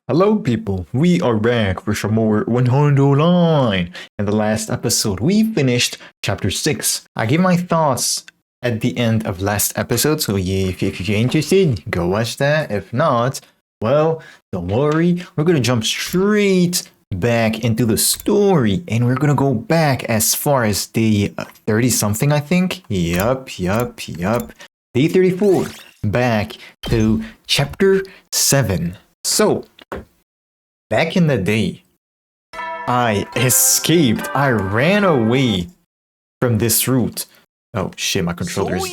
Hello people, we are back for some more hundredline. In the last episode, we finished chapter 6. I gave my thoughts at the end of last episode, so if you're interested, go watch that. If not, well, don't worry, we're gonna jump straight back into the story, and we're gonna go back as far as day 30-something, I think. Yup. Day 34, back to chapter 7. So, back in the day, I escaped. I ran away from this route. Oh shit, my controller's...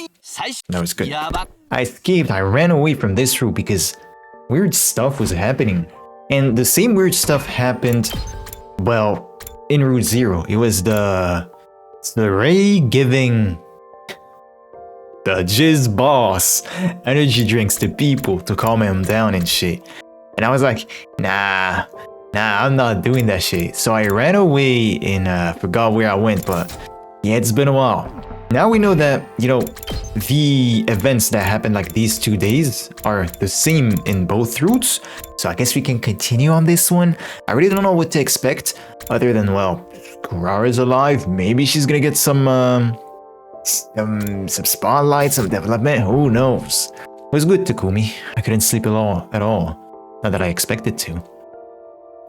No, it's good. I escaped. I ran away from this route because weird stuff was happening. And the same weird stuff happened, well, in Route Zero. It was the Ray giving the Jizz boss energy drinks to people to calm him down and shit. And I was like, nah, I'm not doing that shit. So I ran away and forgot where I went, but yeah, it's been a while. Now we know that, you know, the events that happened like these 2 days are the same in both routes. So I guess we can continue on this one. I really don't know what to expect other than, well, Kurara's alive. Maybe she's gonna get some spotlight, some development. Who knows? It was good, Takumi. I couldn't sleep at all. Not that I expected to.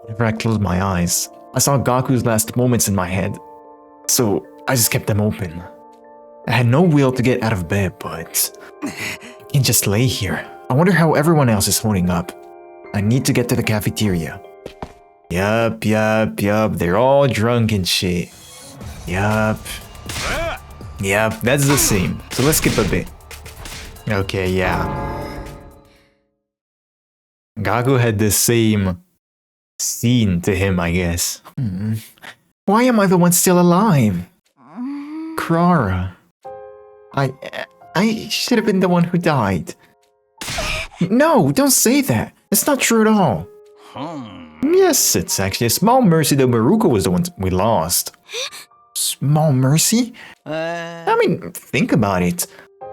Whenever I closed my eyes, I saw Gaku's last moments in my head. So I just kept them open. I had no will to get out of bed, but I can't just lay here. I wonder how everyone else is holding up. I need to get to the cafeteria. Yup. They're all drunk and shit. Yup, that's the same. So let's skip a bit. Okay, yeah. Gaku had the same scene to him, I guess. Why am I the one still alive? Kurara. I should have been the one who died. No, don't say that. It's not true at all. Yes, it's actually a small mercy that Maruko was the one we lost. Small mercy? I mean, think about it.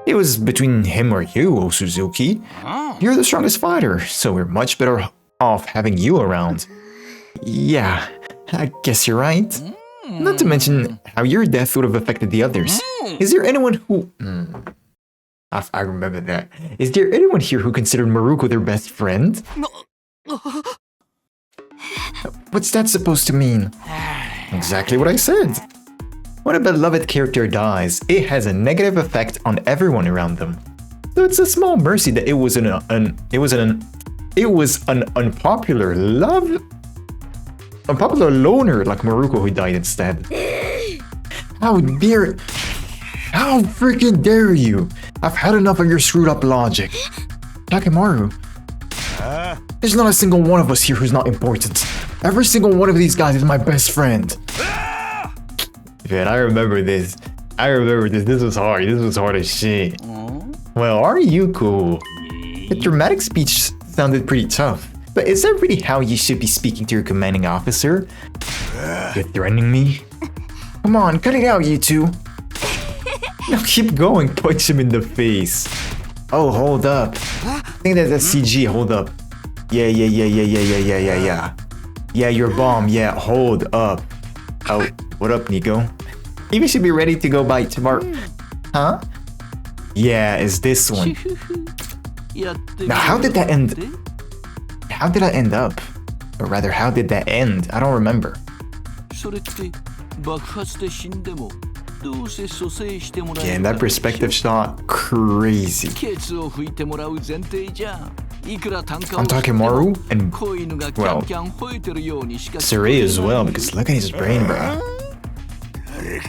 It was between him or you, O Suzuki. You're the strongest fighter, so we're much better off having you around. Yeah, I guess you're right. Not to mention how your death would have affected the others. Is there anyone who... I remember that. Is there anyone here who considered Maruko their best friend? What's that supposed to mean? Exactly what I said. When a beloved character dies, it has a negative effect on everyone around them. So it's a small mercy that it was an unpopular loner like Maruko who died instead. How freaking dare you! I've had enough of your screwed up logic. Takemaru, there's not a single one of us here who's not important. Every single one of these guys is my best friend. Man, I remember this. This was hard. This was hard as shit. Well, are you cool? The dramatic speech sounded pretty tough. But is that really how you should be speaking to your commanding officer? You're threatening me? Come on, cut it out, you two. No, keep going. Punch him in the face. Oh, hold up. I think that's CG. Hold up. Yeah. Yeah, your bomb. Yeah, hold up. Oh, what up, Nico? Maybe should be ready to go by tomorrow. Huh? Yeah, it's this one. Now, how did that end? How did I end up? Or rather, how did that end? I don't remember. Yeah, and that perspective shot, crazy. I'm talking Maru and, well, Saray as well, because look at his brain, bro. Beef?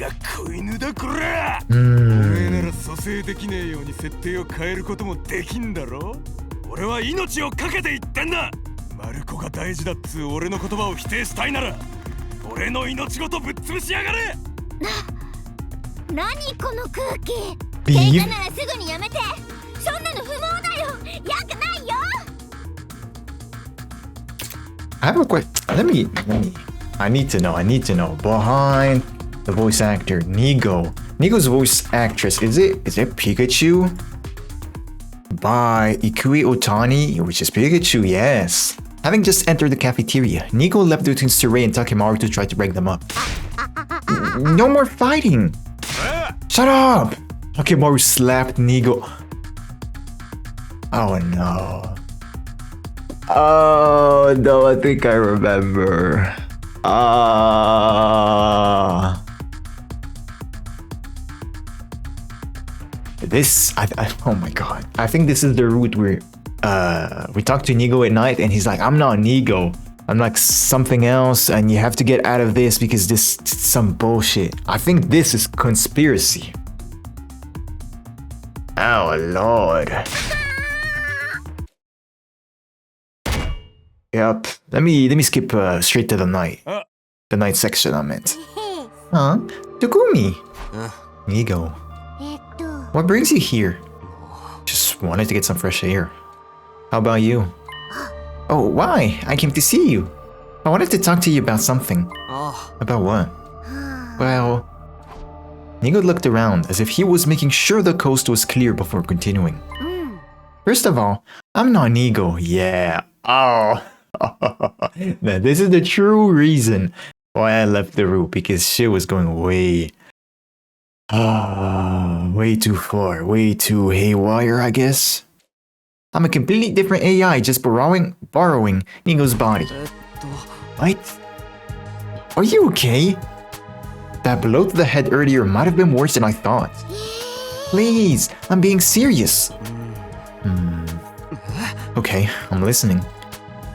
I have a question. Let me. I need to know. Behind the voice actor, Nigo's voice actress, is it Pikachu? By Ikue Otani, which is Pikachu, yes. Having just entered the cafeteria, Nigo leapt between Surrey and Takemaru to try to break them up. No more fighting! Shut up! Takemaru slapped Nigo. Oh no. Oh no, I think I remember. Oh my god. I think this is the route where we talk to Nigo at night and he's like, I'm not Nigo. I'm like something else and you have to get out of this because this is some bullshit. I think this is conspiracy. Oh lord. Yep. Let me skip straight to the night. The night section I meant. Huh? Takumi. Nigo. What brings you here? Just wanted to get some fresh air. How about you? Oh, why? I came to see you. I wanted to talk to you about something. About what? Well... Nigo looked around as if he was making sure the coast was clear before continuing. First of all, I'm not Nigo. Yeah. Oh. Now, this is the true reason why I left the route, because shit was going way too far, way too haywire, I guess. I'm a completely different AI, just borrowing Nigo's body. What? Are you okay? That blow to the head earlier might have been worse than I thought. Please, I'm being serious. Okay, I'm listening.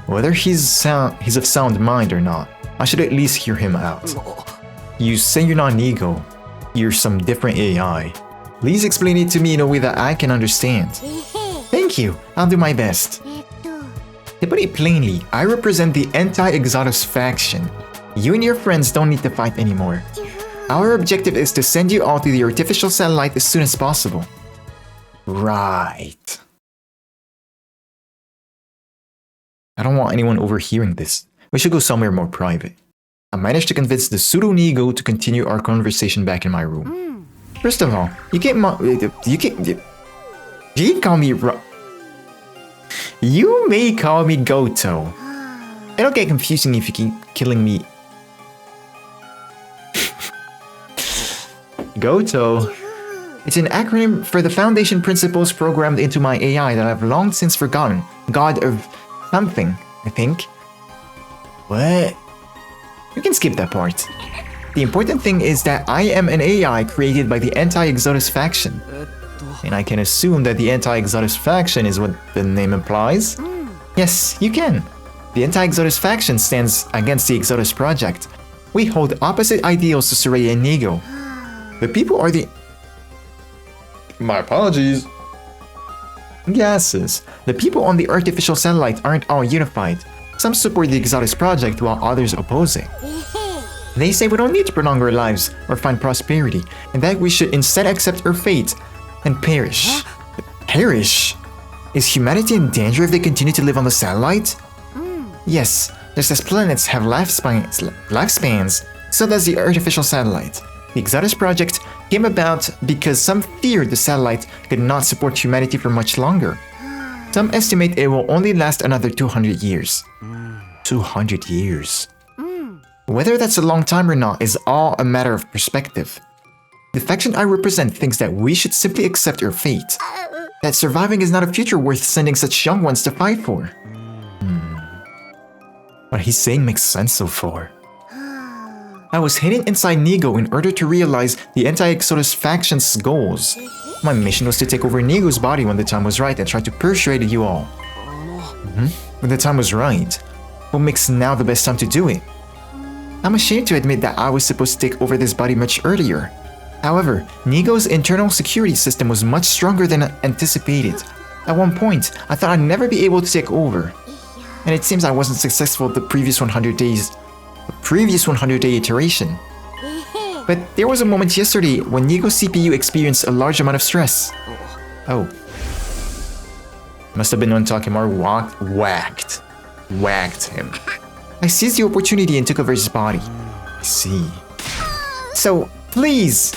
Whether he's of sound mind or not, I should at least hear him out. You say you're not Nigo. You're some different AI. Please explain it to me in a way that I can understand. Thank you. I'll do my best. To put it plainly, I represent the anti-Exodus faction. You and your friends don't need to fight anymore. Our objective is to send you all to the artificial satellite as soon as possible. Right. I don't want anyone overhearing this. We should go somewhere more private. I managed to convince the pseudo-Nigo to continue our conversation back in my room. First of all, you can call me You may call me Goto. It'll get confusing if you keep killing me. Goto. It's an acronym for the foundation principles programmed into my AI that I've long since forgotten. God of something, I think. What? You can skip that part. The important thing is that I am an AI created by the anti-Exodus faction. And I can assume that the anti-Exodus faction is what the name implies? Yes, you can. The anti-Exodus faction stands against the Exodus project. We hold opposite ideals to Soraya and Nigo. The people are the... My apologies. Gases. The people on the artificial satellite aren't all unified. Some support the Exodus project while others oppose it. They say we don't need to prolong our lives or find prosperity, and that we should instead accept our fate and perish. Perish? Is humanity in danger if they continue to live on the satellite? Yes, just as planets have lifespans, so does the artificial satellite. The Exodus project came about because some feared the satellite could not support humanity for much longer. Some estimate it will only last another 200 years. 200 years. Whether that's a long time or not is all a matter of perspective. The faction I represent thinks that we should simply accept our fate. That surviving is not a future worth sending such young ones to fight for. What he's saying makes sense so far. I was hidden inside Nigo in order to realize the anti-Exodus faction's goals. My mission was to take over Nigo's body when the time was right and try to persuade you all. When the time was right, what makes now the best time to do it? I'm ashamed to admit that I was supposed to take over this body much earlier. However, Nigo's internal security system was much stronger than anticipated. At one point, I thought I'd never be able to take over. And it seems I wasn't successful the previous 100-day iteration. But there was a moment yesterday when Nigo's CPU experienced a large amount of stress. Oh. Must have been when Takemaru whacked him. I seized the opportunity and took over his body. I see. So, please!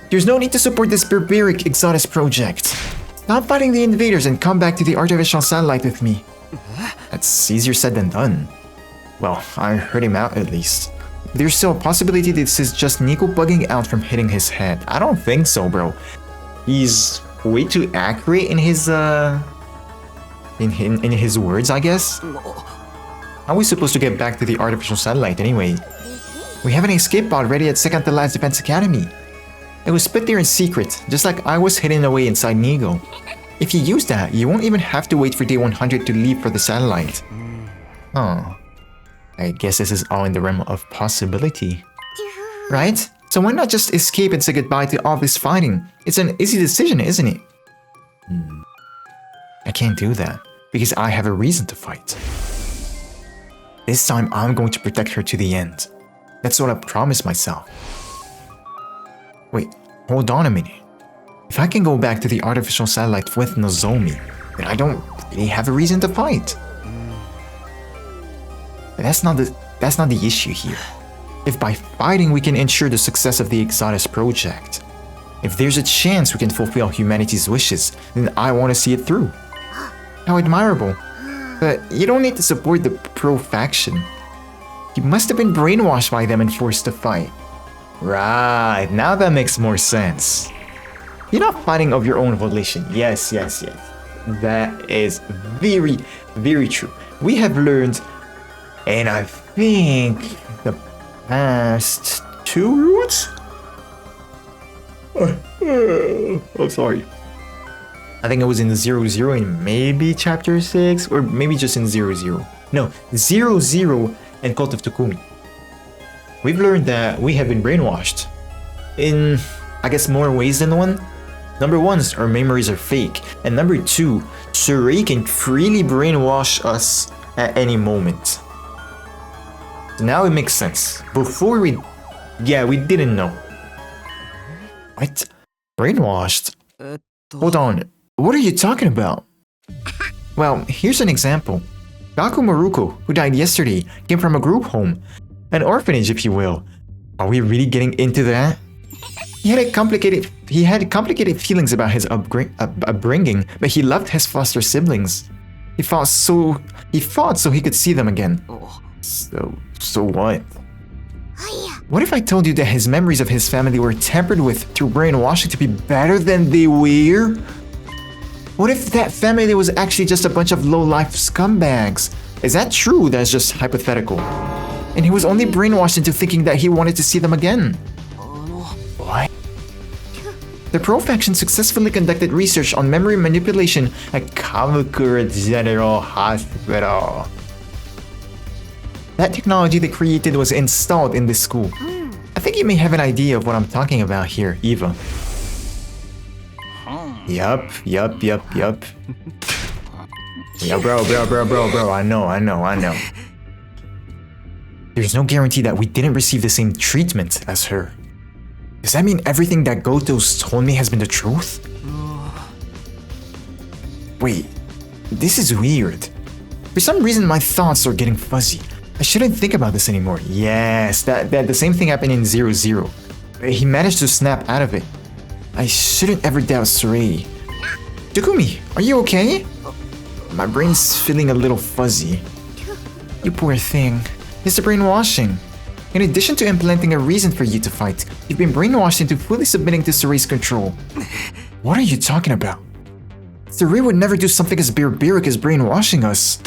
There's no need to support this barbaric Exodus project. Stop fighting the invaders and come back to the artificial satellite with me. That's easier said than done. Well, I heard him out at least. There's still a possibility this is just Nico bugging out from hitting his head. I don't think so, bro. He's way too accurate in his in his words, I guess. How are we supposed to get back to the artificial satellite anyway? We have an escape pod ready at second to last defense academy. It was put there in secret, just like I was hidden away inside Nigo. If you use that, you won't even have to wait for day 100 to leave for the satellite. Oh. I guess this is all in the realm of possibility. Right? So why not just escape and say goodbye to all this fighting? It's an easy decision, isn't it? I can't do that, because I have a reason to fight. This time I'm going to protect her to the end. That's what I promised myself. Wait, hold on a minute. If I can go back to the artificial satellite with Nozomi, then I don't really have a reason to fight. But that's not the issue here. If by fighting we can ensure the success of the Exodus project, if there's a chance we can fulfill humanity's wishes, then I want to see it through. How admirable. But you don't need to support the pro-faction. You must have been brainwashed by them and forced to fight. Right, now that makes more sense. You're not fighting of your own volition. Yes. That is very, very true. We have learned, and I think the past 2 routes? Oh, sorry. I think it was in 00 and maybe chapter 6, or maybe just in 00. No, 00 and Cult of Takumi. We've learned that we have been brainwashed. In, I guess, more ways than one. Number 1, our memories are fake. And number 2, Surrey can freely brainwash us at any moment. Now it makes sense. Before we didn't know. What? Brainwashed? Hold on, what are you talking about? Well, here's an example. Gaku Maruko, who died yesterday, came from a group home. An orphanage, if you will. Are we really getting into that? He had complicated feelings about his upbringing, but he loved his foster siblings. He fought so he could see them again. So what? What if I told you that his memories of his family were tampered with through brainwashing to be better than they were? What if that family was actually just a bunch of low-life scumbags? Is that true? That's just hypothetical. And he was only brainwashed into thinking that he wanted to see them again. What? The pro-faction successfully conducted research on memory manipulation at Kamakura General Hospital. That technology they created was installed in this school. I think you may have an idea of what I'm talking about here, Eva. Yup. Yeah, bro, I know. There's no guarantee that we didn't receive the same treatment as her. Does that mean everything that Goto's told me has been the truth? Wait, this is weird. For some reason my thoughts are getting fuzzy. I shouldn't think about this anymore. Yes, that the same thing happened in 00. He managed to snap out of it. I shouldn't ever doubt Surrey. Takumi, are you okay? My brain's feeling a little fuzzy. You poor thing. It's the brainwashing. In addition to implanting a reason for you to fight, you've been brainwashed into fully submitting to Surrey's control. What are you talking about? Surrey would never do something as barbaric as brainwashing us.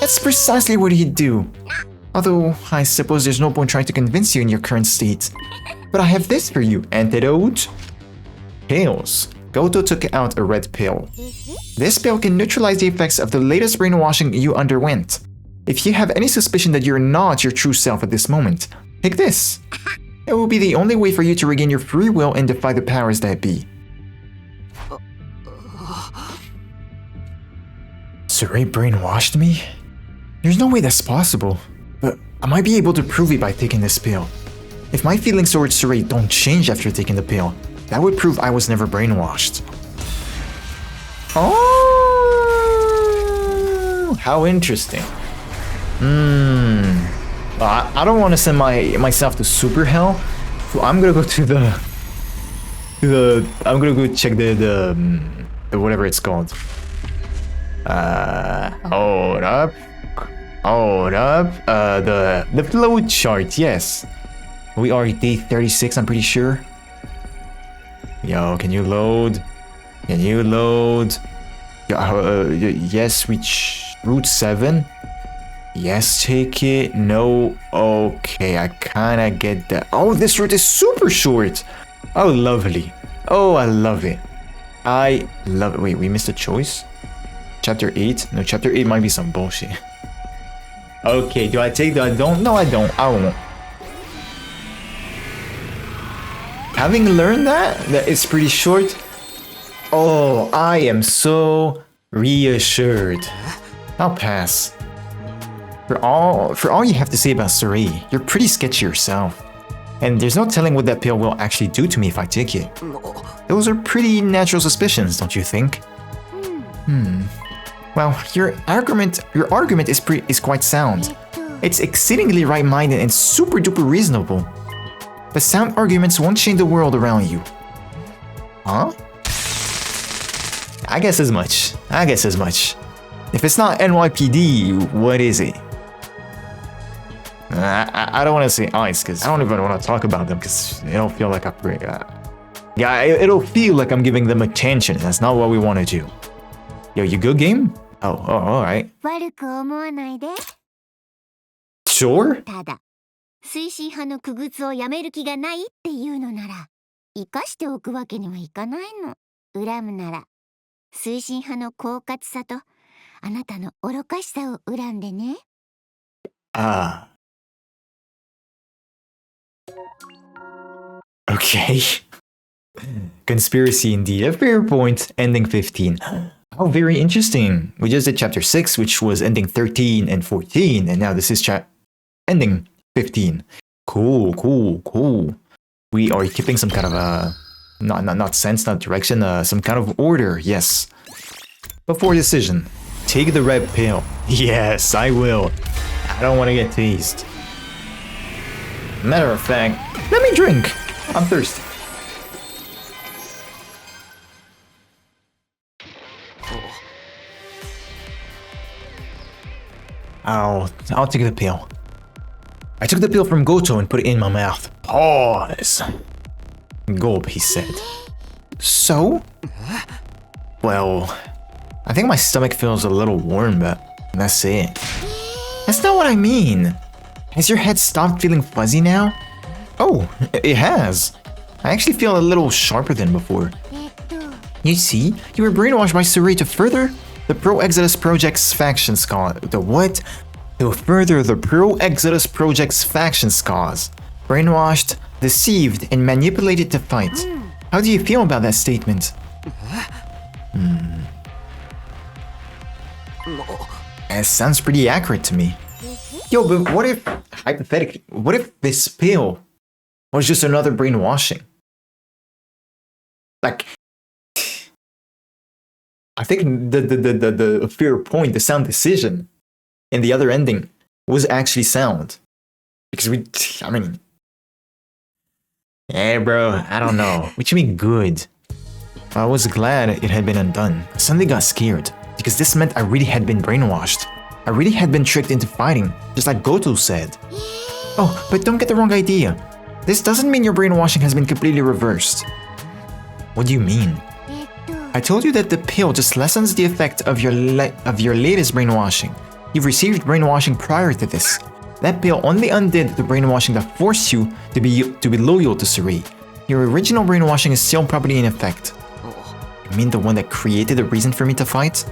That's precisely what he'd do. Although, I suppose there's no point trying to convince you in your current state. But I have this for you, antidote. Pills. Goto took out a red pill. This pill can neutralize the effects of the latest brainwashing you underwent. If you have any suspicion that you're not your true self at this moment, take this. It will be the only way for you to regain your free will and defy the powers that be. Surrey brainwashed me? There's no way that's possible, but I might be able to prove it by taking this pill. If my feelings towards Surrey don't change after taking the pill, that would prove I was never brainwashed. Oh, how interesting. I don't want to send myself to super hell, so I'm gonna go to I'm gonna go check the whatever it's called. Hold up. Hold up. The flow chart, yes. We are day 36, I'm pretty sure. Yo, can you load? Can you load? Yes, reach route 7. Yes, take it. No. Okay, I kinda get that. Oh, this route is super short. Oh, lovely. Oh, I love it. I love it. Wait, we missed a choice? Chapter 8? No, chapter 8 might be some bullshit. Okay, do I take that? I don't. No, I don't. I won't. Having learned that it's pretty short. Oh, I am so reassured. I'll pass. For all you have to say about Suri, you're pretty sketchy yourself. And there's no telling what that pill will actually do to me if I take it. Those are pretty natural suspicions, don't you think? Well, your argument is quite sound. It's exceedingly right-minded and super duper reasonable. But sound arguments won't change the world around you. Huh? I guess as much. If it's not NYPD, what is it? I don't want to say ice because I don't even want to talk about them because it'll feel like it'll feel like I'm giving them attention. That's not what we want to do. Yo, you good, game? Oh, alright. Sure? ただ、推進派の区別をやめる気がないっていうのなら、生かしておくわけにはいかないの。恨むなら、推進派の狡猾さと、あなたの愚かしさを恨んでね。Okay. Conspiracy indeed. A fair point. Ending 15. Oh, very interesting. We just did chapter 6, which was ending 13 and 14, and now this is ending 15. Cool. We are keeping some kind of not sense, not direction, some kind of order, yes. Before decision, take the red pill. Yes, I will. I don't want to get teased. Matter of fact, let me drink. I'm thirsty. I'll take the pill. I took the pill from Goto and put it in my mouth. Pause. Gulp, he said. So? Well, I think my stomach feels a little warm, but that's it. That's not what I mean. Has your head stopped feeling fuzzy now? Oh, it has. I actually feel a little sharper than before. You see, you were brainwashed by Suri to further the Pro-Exodus Project's faction's cause. The what? To further the Pro-Exodus Project's faction's cause. Brainwashed, deceived, and manipulated to fight. How do you feel about that statement? It sounds pretty accurate to me. Yo, but what if, hypothetically, what if this pill was just another brainwashing? Like, I think the fair point, the sound decision in the other ending was actually sound. Because yeah, bro, I don't know. What you mean good? I was glad it had been undone. I suddenly got scared, because this meant I really had been brainwashed. I really had been tricked into fighting, just like Goto said. Oh, but don't get the wrong idea. This doesn't mean your brainwashing has been completely reversed. What do you mean? I told you that the pill just lessens the effect of your latest brainwashing. You've received brainwashing prior to this. That pill only undid the brainwashing that forced you to be loyal to Suri. Your original brainwashing is still probably in effect. You mean the one that created the reason for me to fight?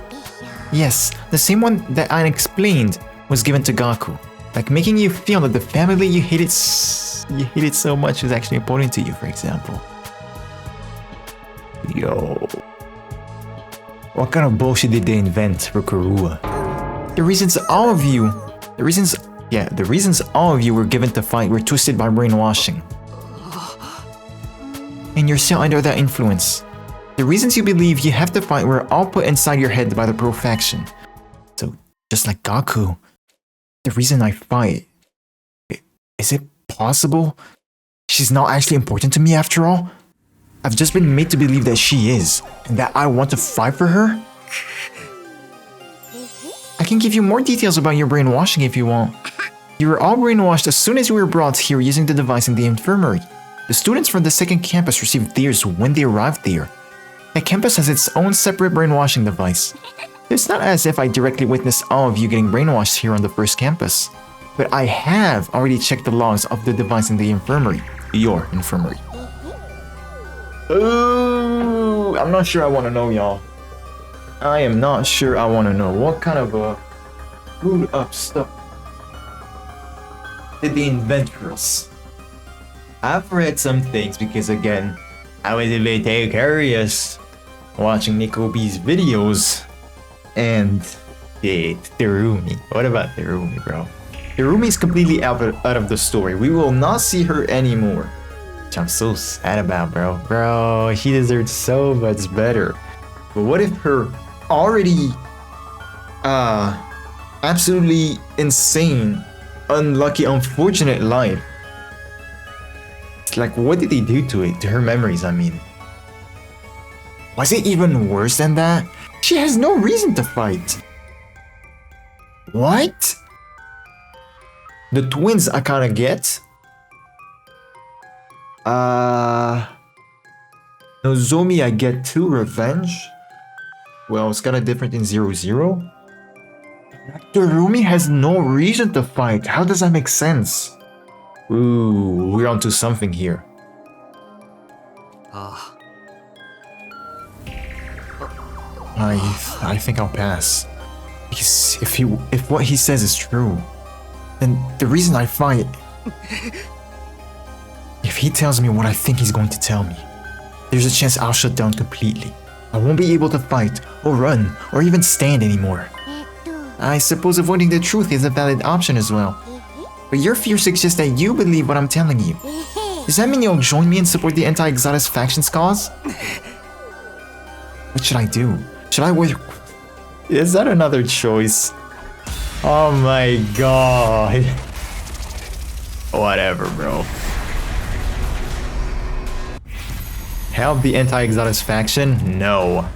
Yes, the same one that I explained was given to Gaku. Like making you feel that the family you hated so much was actually important to you, for example. Yo. What kind of bullshit did they invent for Kurua? The reasons all of you were given to fight were twisted by brainwashing. And you're still under that influence. The reasons you believe you have to fight were all put inside your head by the Pro faction. So, just like Gaku, the reason I fight... Is it possible? She's not actually important to me after all? I've just been made to believe that she is, and that I want to fight for her? I can give you more details about your brainwashing if you want. You were all brainwashed as soon as you were brought here using the device in the infirmary. The students from the second campus received theirs when they arrived there. The campus has its own separate brainwashing device. It's not as if I directly witnessed all of you getting brainwashed here on the first campus. But I have already checked the logs of the device in the infirmary. Your infirmary. Ooh, I'm not sure I want to know, y'all. I am not sure I want to know. What kind of screwed up stuff did they invent for us? I've read some things because, again, I was a bit curious watching Nico B's videos. And Terumi. What about Terumi, bro? Terumi is completely out of the story. We will not see her anymore. Which I'm so sad about, bro. Bro, she deserved so much better. But what if her already absolutely insane, unlucky, unfortunate life? It's like, what did they do to it? To her memories, I mean. Was it even worse than that? She has no reason to fight. What? The twins I kinda get. Nozomi I get too, revenge. Well, it's kinda different in 0-0. Terumi has no reason to fight. How does that make sense? Ooh, we're onto something here. I think I'll pass. Because if what he says is true, then the reason I fight... If he tells me what I think he's going to tell me, there's a chance I'll shut down completely. I won't be able to fight, or run, or even stand anymore. I suppose avoiding the truth is a valid option as well. But your fear suggests that you believe what I'm telling you. Does that mean you'll join me and support the anti-Exodus faction's cause? What should I do? Should I work? Is that another choice? Oh my god. Whatever, bro. Help the anti-Exodus faction? No.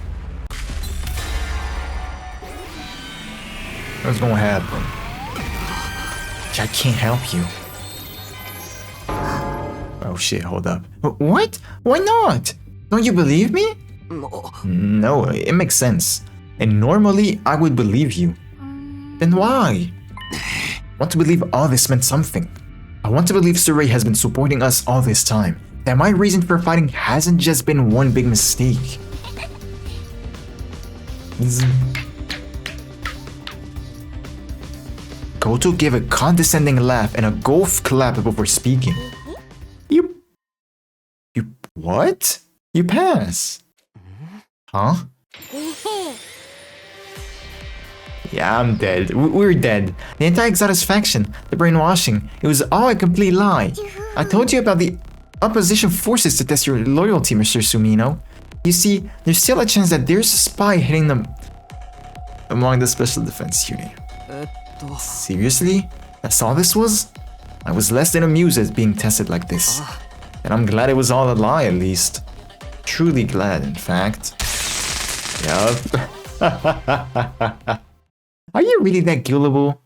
What's gonna happen? I can't help you. Oh shit, hold up. What? Why not? Don't you believe me? No, it makes sense. And normally, I would believe you. Then why? I want to believe all this meant something. I want to believe Surrey has been supporting us all this time. That my reason for fighting hasn't just been one big mistake. Goto gave a condescending laugh and a golf clap before speaking. You what? You pass. Huh? Yeah, I'm dead. We're dead. The anti-Exodus faction, the brainwashing, it was all a complete lie. I told you about the opposition forces to test your loyalty, Mr. Sumino. You see, there's still a chance that there's a spy hitting them among the special defense unit. Seriously? That's all this was? I was less than amused at being tested like this. And I'm glad it was all a lie, at least. Truly glad, in fact. Yup. Are you really that gullible?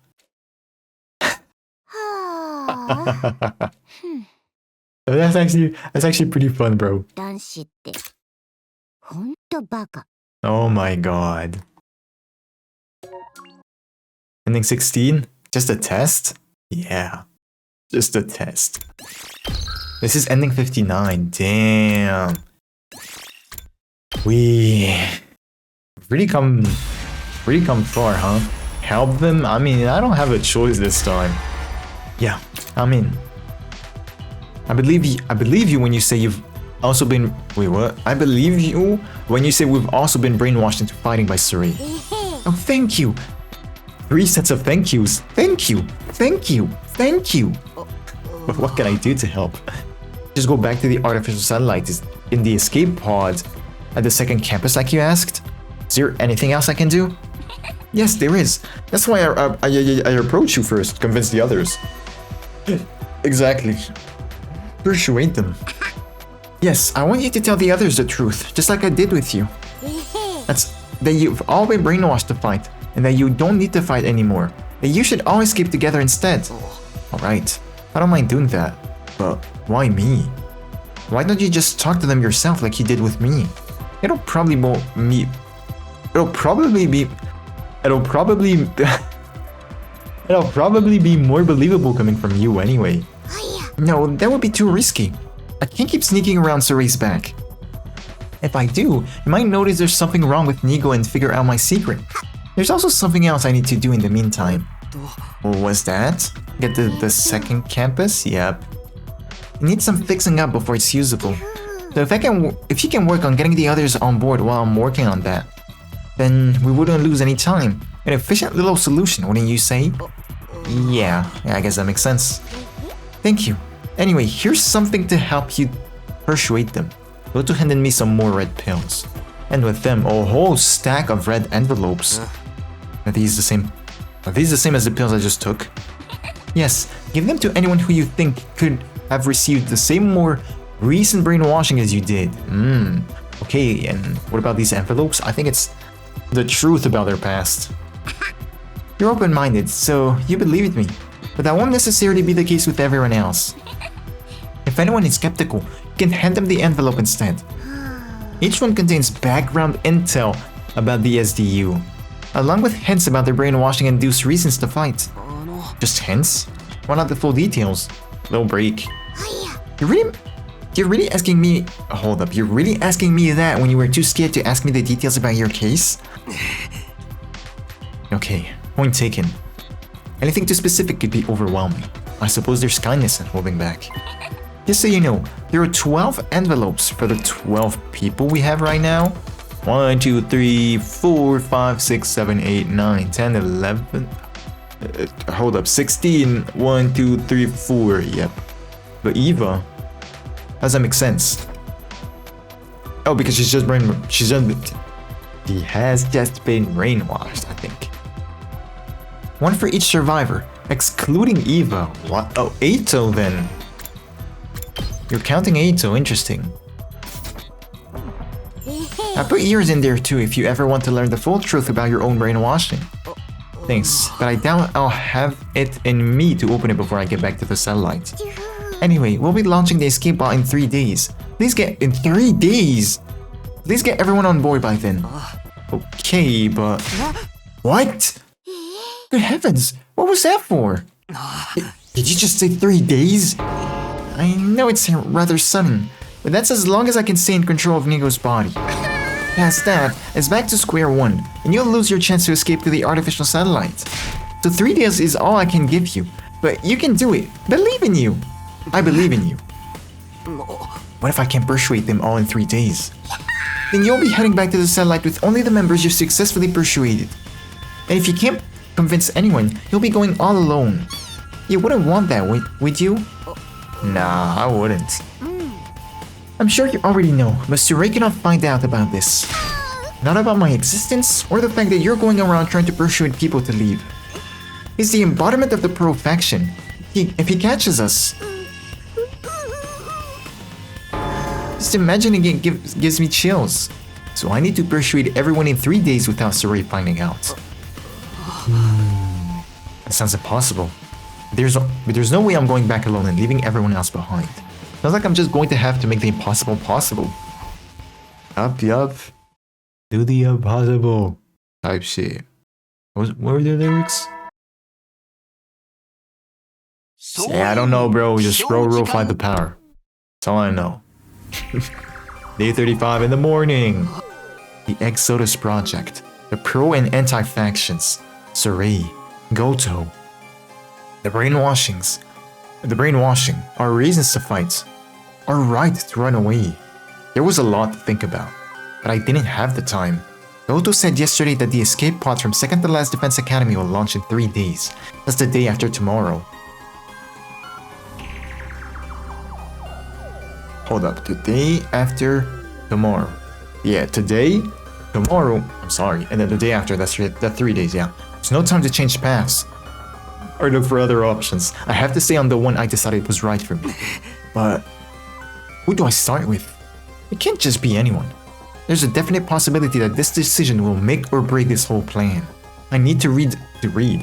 That's actually pretty fun, bro. Oh my god. Ending 16? Just a test? Yeah. Just a test. This is ending 59. Damn. We really come far, huh? Help them? I mean, I don't have a choice this time. Yeah, I mean, I believe you when you say you've also been. Wait, what? I believe you when you say we've also been brainwashed into fighting by Surrey. Oh, thank you. 3 sets of thank yous. Thank you. Thank you. Thank you. But what can I do to help? Just go back to the artificial satellite in the escape pod at the second campus like you asked? Is there anything else I can do? Yes, there is. That's why I approach you first, convince the others. Exactly. Persuade them. Yes, I want you to tell the others the truth, just like I did with you. That's that you've all been brainwashed to fight. and that you don't need to fight anymore. That you should all escape together instead. Alright, I don't mind doing that. But why me? Why don't you just talk to them yourself like you did with me? It'll probably be it'll probably be more believable coming from you anyway. No, that would be too risky. I can't keep sneaking around Sorei's back. If I do, you might notice there's something wrong with Nigo and figure out my secret. There's also something else I need to do in the meantime. What was that? Get the second campus? Yep. It needs some fixing up before it's usable. So if you can work on getting the others on board while I'm working on that, then we wouldn't lose any time. An efficient little solution, wouldn't you say? Yeah, I guess that makes sense. Thank you. Anyway, here's something to help you persuade them. Goto handed me some more red pills. And with them, a whole stack of red envelopes. Are these the same as the pills I just took? Yes, give them to anyone who you think could have received the same more recent brainwashing as you did. Okay, and what about these envelopes? I think it's the truth about their past. You're open-minded, so you believed me. But that won't necessarily be the case with everyone else. If anyone is skeptical, you can hand them the envelope instead. Each one contains background intel about the SDU, along with hints about their brainwashing-induced reasons to fight. Just hints? Why not the full details? No break. You're really asking me... Hold up, you're really asking me that when you were too scared to ask me the details about your case? Okay, point taken. Anything too specific could be overwhelming. I suppose there's kindness in holding back. Just so you know, there are 12 envelopes for the 12 people we have right now. 1, 2, 3, 4, 5, 6, 7, 8, 9, 10, 11... hold up, 16. 1, 2, 3, 4, yep. But Eva... How does that make sense? Oh, because she has just been brainwashed, I think. One for each survivor, excluding Eva. What? Oh, Eito then. You're counting Eito, interesting. I put yours in there too if you ever want to learn the full truth about your own brainwashing. Thanks, but I doubt I'll have it in me to open it before I get back to the satellite. Anyway, we'll be launching the escape bot in 3 days. In 3 days? Please get everyone on board by then. Okay, but... What? Good heavens, what was that for? Did you just say 3 days? I know it's rather sudden, but that's as long as I can stay in control of Nigo's body. Past that, it's back to square one, and you'll lose your chance to escape to the artificial satellite. So 3 days is all I can give you, but you can do it. Believe in you. I believe in you. What if I can't persuade them all in 3 days? Then you'll be heading back to the satellite with only the members you've successfully persuaded. And if you can't convince anyone, you'll be going all alone. You wouldn't want that, would you? Nah, I wouldn't. I'm sure you already know, but Surei cannot find out about this. Not about my existence, or the fact that you're going around trying to persuade people to leave. He's the embodiment of the Pro-faction. If he catches us... Just imagining it gives me chills. So I need to persuade everyone in 3 days without Surei finding out. That sounds impossible. There's no way I'm going back alone and leaving everyone else behind. Sounds like I'm just going to have to make the impossible possible. Yup. Do the impossible. Type shit. What were the lyrics? Yeah, I don't know, bro. Just roll, find the power. That's all I know. Day 35 in the morning. The Exodus Project. The pro and anti-factions. Surei. Goto. The brainwashing. Our reasons to fight. Our right to run away. There was a lot to think about, but I didn't have the time. Goto said yesterday that the escape pod from second to last Defense Academy will launch in 3 days. That's the day after tomorrow. Hold up, the day after tomorrow. Yeah, today, tomorrow, I'm sorry, and then the day after, that's 3 days, yeah. There's no time to change paths. Or look for other options. I have to stay on the one I decided was right for me. But who do I start with? It can't just be anyone. There's a definite possibility that this decision will make or break this whole plan. I need to read.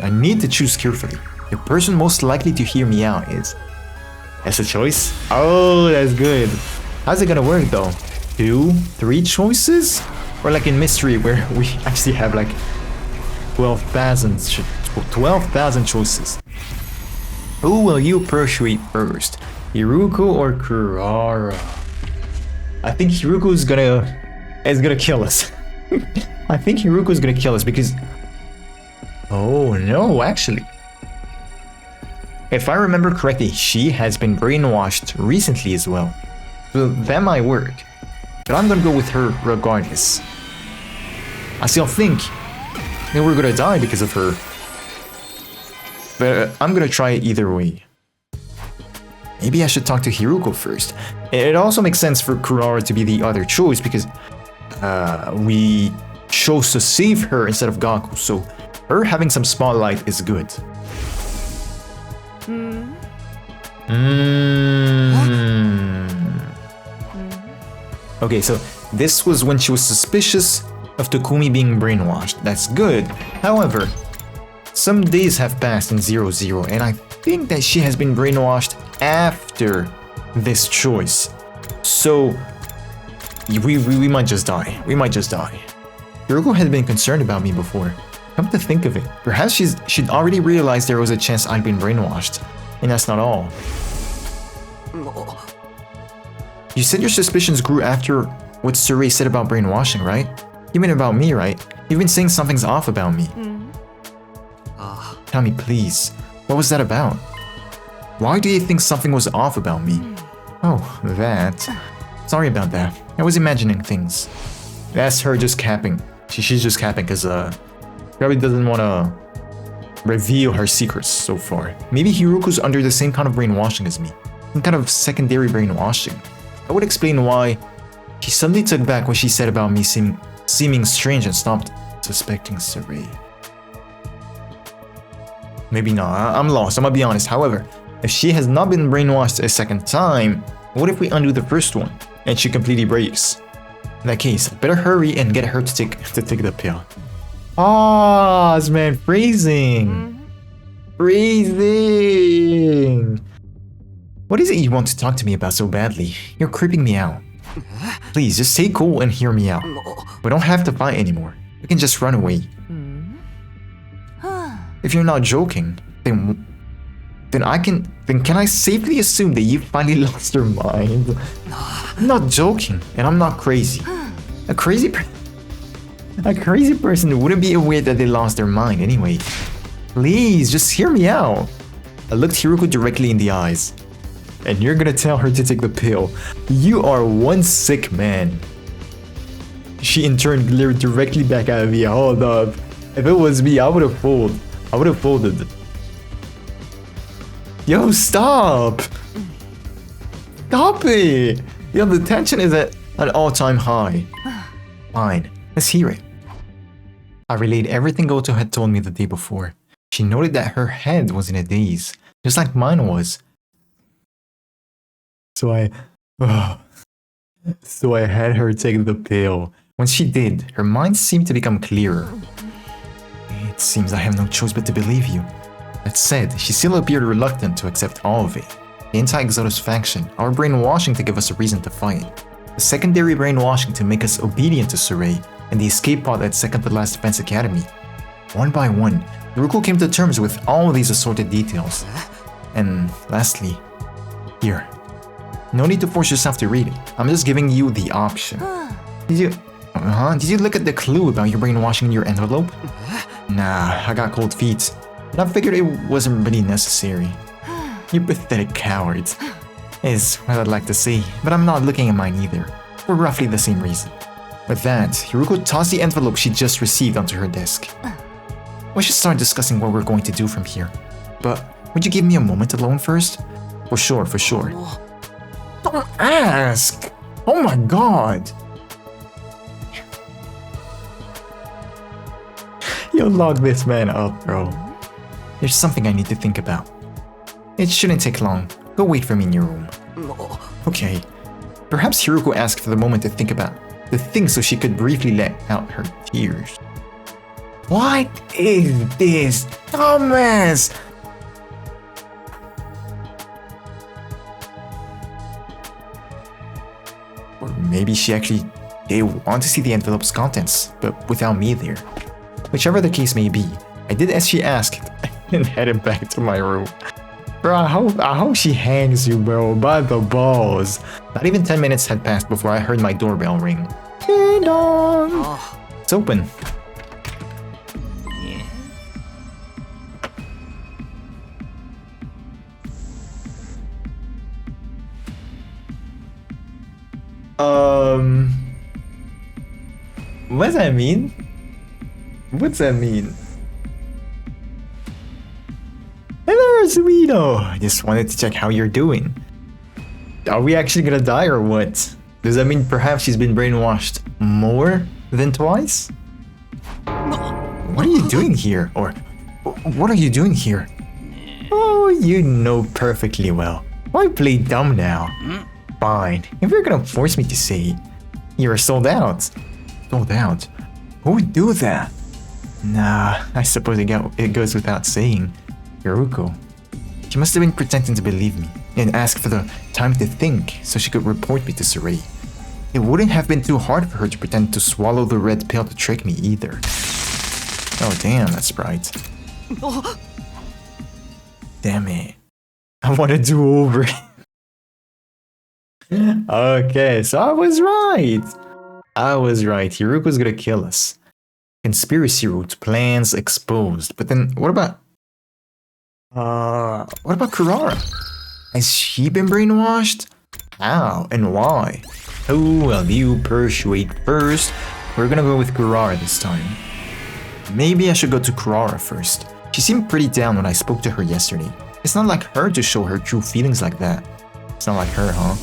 I need to choose carefully. The person most likely to hear me out is... That's a choice? Oh, that's good. How's it gonna work though? 2, 3 choices? Or like in Mystery where we actually have like 12,000 choices. Who will you persuade first? Hiruko or Kurara? I think Hiruko is gonna kill us. I think Hiruko is gonna kill us because... Oh no, actually. If I remember correctly, she has been brainwashed recently as well. So that might work. But I'm gonna go with her regardless. I still think that we're gonna die because of her. But I'm gonna try it either way. Maybe I should talk to Hiruko first. It also makes sense for Kurara to be the other choice because we chose to save her instead of Gaku, so her having some spotlight is good. Okay, so this was when she was suspicious of Takumi being brainwashed. That's good. However, some days have passed in 00, and I think that she has been brainwashed after this choice. So we might just die. We might just die. Hiruko had been concerned about me before. Come to think of it, perhaps she'd already realized there was a chance I'd been brainwashed. And that's not all. You said your suspicions grew after what Surrey said about brainwashing, right? You mean about me, right? You've been saying something's off about me. Tell me, please. What was that about? Why do you think something was off about me? Oh, that. Sorry about that. I was imagining things. That's her just capping. She's just capping because probably doesn't want to reveal her secrets so far. Maybe Hiruko's under the same kind of brainwashing as me. Some kind of secondary brainwashing. That would explain why she suddenly took back what she said about me seeming strange and stopped suspecting Saray. Maybe not. I'm lost. I'm gonna be honest. However, if she has not been brainwashed a second time, what if we undo the first one and she completely breaks? In that case, better hurry and get her to take the pill. Ah, this man freezing. Freezing. What is it you want to talk to me about so badly? You're creeping me out. Please, just stay cool and hear me out. We don't have to fight anymore. We can just run away. If you're not joking, then can I safely assume that you finally lost your mind? I'm not joking, and I'm not crazy. A crazy person wouldn't be aware that they lost their mind anyway. Please, just hear me out. I looked Hiruko directly in the eyes. And you're gonna tell her to take the pill. You are one sick man. She in turn glared directly back at me. Hold up. If it was me, I would have folded. Yo, stop! Stop it! Yo, the tension is at an all-time high. Fine, let's hear it. I relayed everything Goto had told me the day before. She noted that her head was in a daze, just like mine was. So I had her take the pill. When she did, her mind seemed to become clearer. It seems I have no choice but to believe you. That said, she still appeared reluctant to accept all of it. The anti-Exodus faction, our brainwashing to give us a reason to fight, the secondary brainwashing to make us obedient to Saray, and the escape pod at Second to Last Defense Academy. One by one, Hiruko came to terms with all of these assorted details. And lastly, here. No need to force yourself to read it. I'm just giving you the option. Did you look at the clue about your brainwashing in your envelope? Nah, I got cold feet. But I figured it wasn't really necessary. You pathetic cowards. Is what I'd like to say, but I'm not looking at mine either. For roughly the same reason. With that, Hiruko tossed the envelope she just received onto her desk. We should start discussing what we're going to do from here. But would you give me a moment alone first? For sure, for sure. Don't ask! Oh my god! Yo, log this man up, bro. There's something I need to think about. It shouldn't take long. Go wait for me in your room. Okay. Perhaps Hiruko asked for the moment to think about the thing so she could briefly let out her tears. What is this? Thomas! Or maybe she actually did want to see the envelope's contents, but without me there. Whichever the case may be, I did as she asked and headed back to my room. Bro, I hope she hangs you, bro, by the balls. Not even 10 minutes had passed before I heard my doorbell ring. Ding dong! Oh. It's open. Yeah. What does that mean? What's that mean? Hello, Zuino! I just wanted to check how you're doing. Are we actually gonna die or what? Does that mean perhaps she's been brainwashed more than twice? What are you doing here? Or what are you doing here? Oh, you know perfectly well. Why play dumb now? Fine. If you're gonna force me to say, you're sold out. Sold out? Who would do that? Nah, I suppose it goes without saying. Yoruko. She must have been pretending to believe me and ask for the time to think so she could report me to Sarai. It wouldn't have been too hard for her to pretend to swallow the red pill to trick me either. Oh damn, that's bright. Damn it. I want to do over. Okay, so I was right. Hiruko's gonna kill us. Conspiracy roots, plans exposed. But then what about Kurara? Has she been brainwashed? How and why? Who will you persuade first? We're gonna go with Kurara this time. Maybe I should go to Kurara first. She seemed pretty down when I spoke to her yesterday. It's not like her to show her true feelings like that. It's not like her, huh?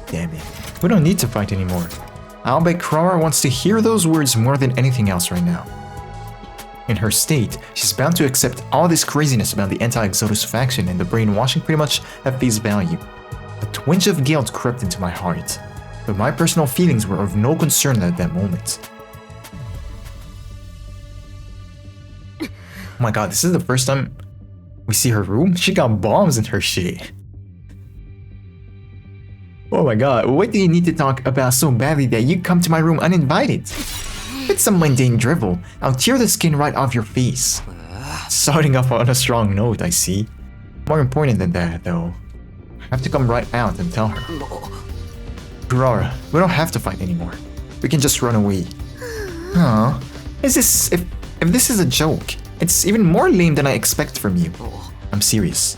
Damn it. We don't need to fight anymore. I'll bet Kurara wants to hear those words more than anything else right now. In her state, she's bound to accept all this craziness about the anti-Exodus faction and the brainwashing pretty much at face value. A twinge of guilt crept into my heart, but my personal feelings were of no concern at that moment. Oh my god, this is the first time we see her room? She got bombs in her shit. Oh my god, what do you need to talk about so badly that you come to my room uninvited? It's some mundane drivel. I'll tear the skin right off your face. Starting off on a strong note, I see. More important than that, though. I have to come right out and tell her. Kurara, we don't have to fight anymore. We can just run away. Huh? If this is a joke, it's even more lame than I expect from you. I'm serious.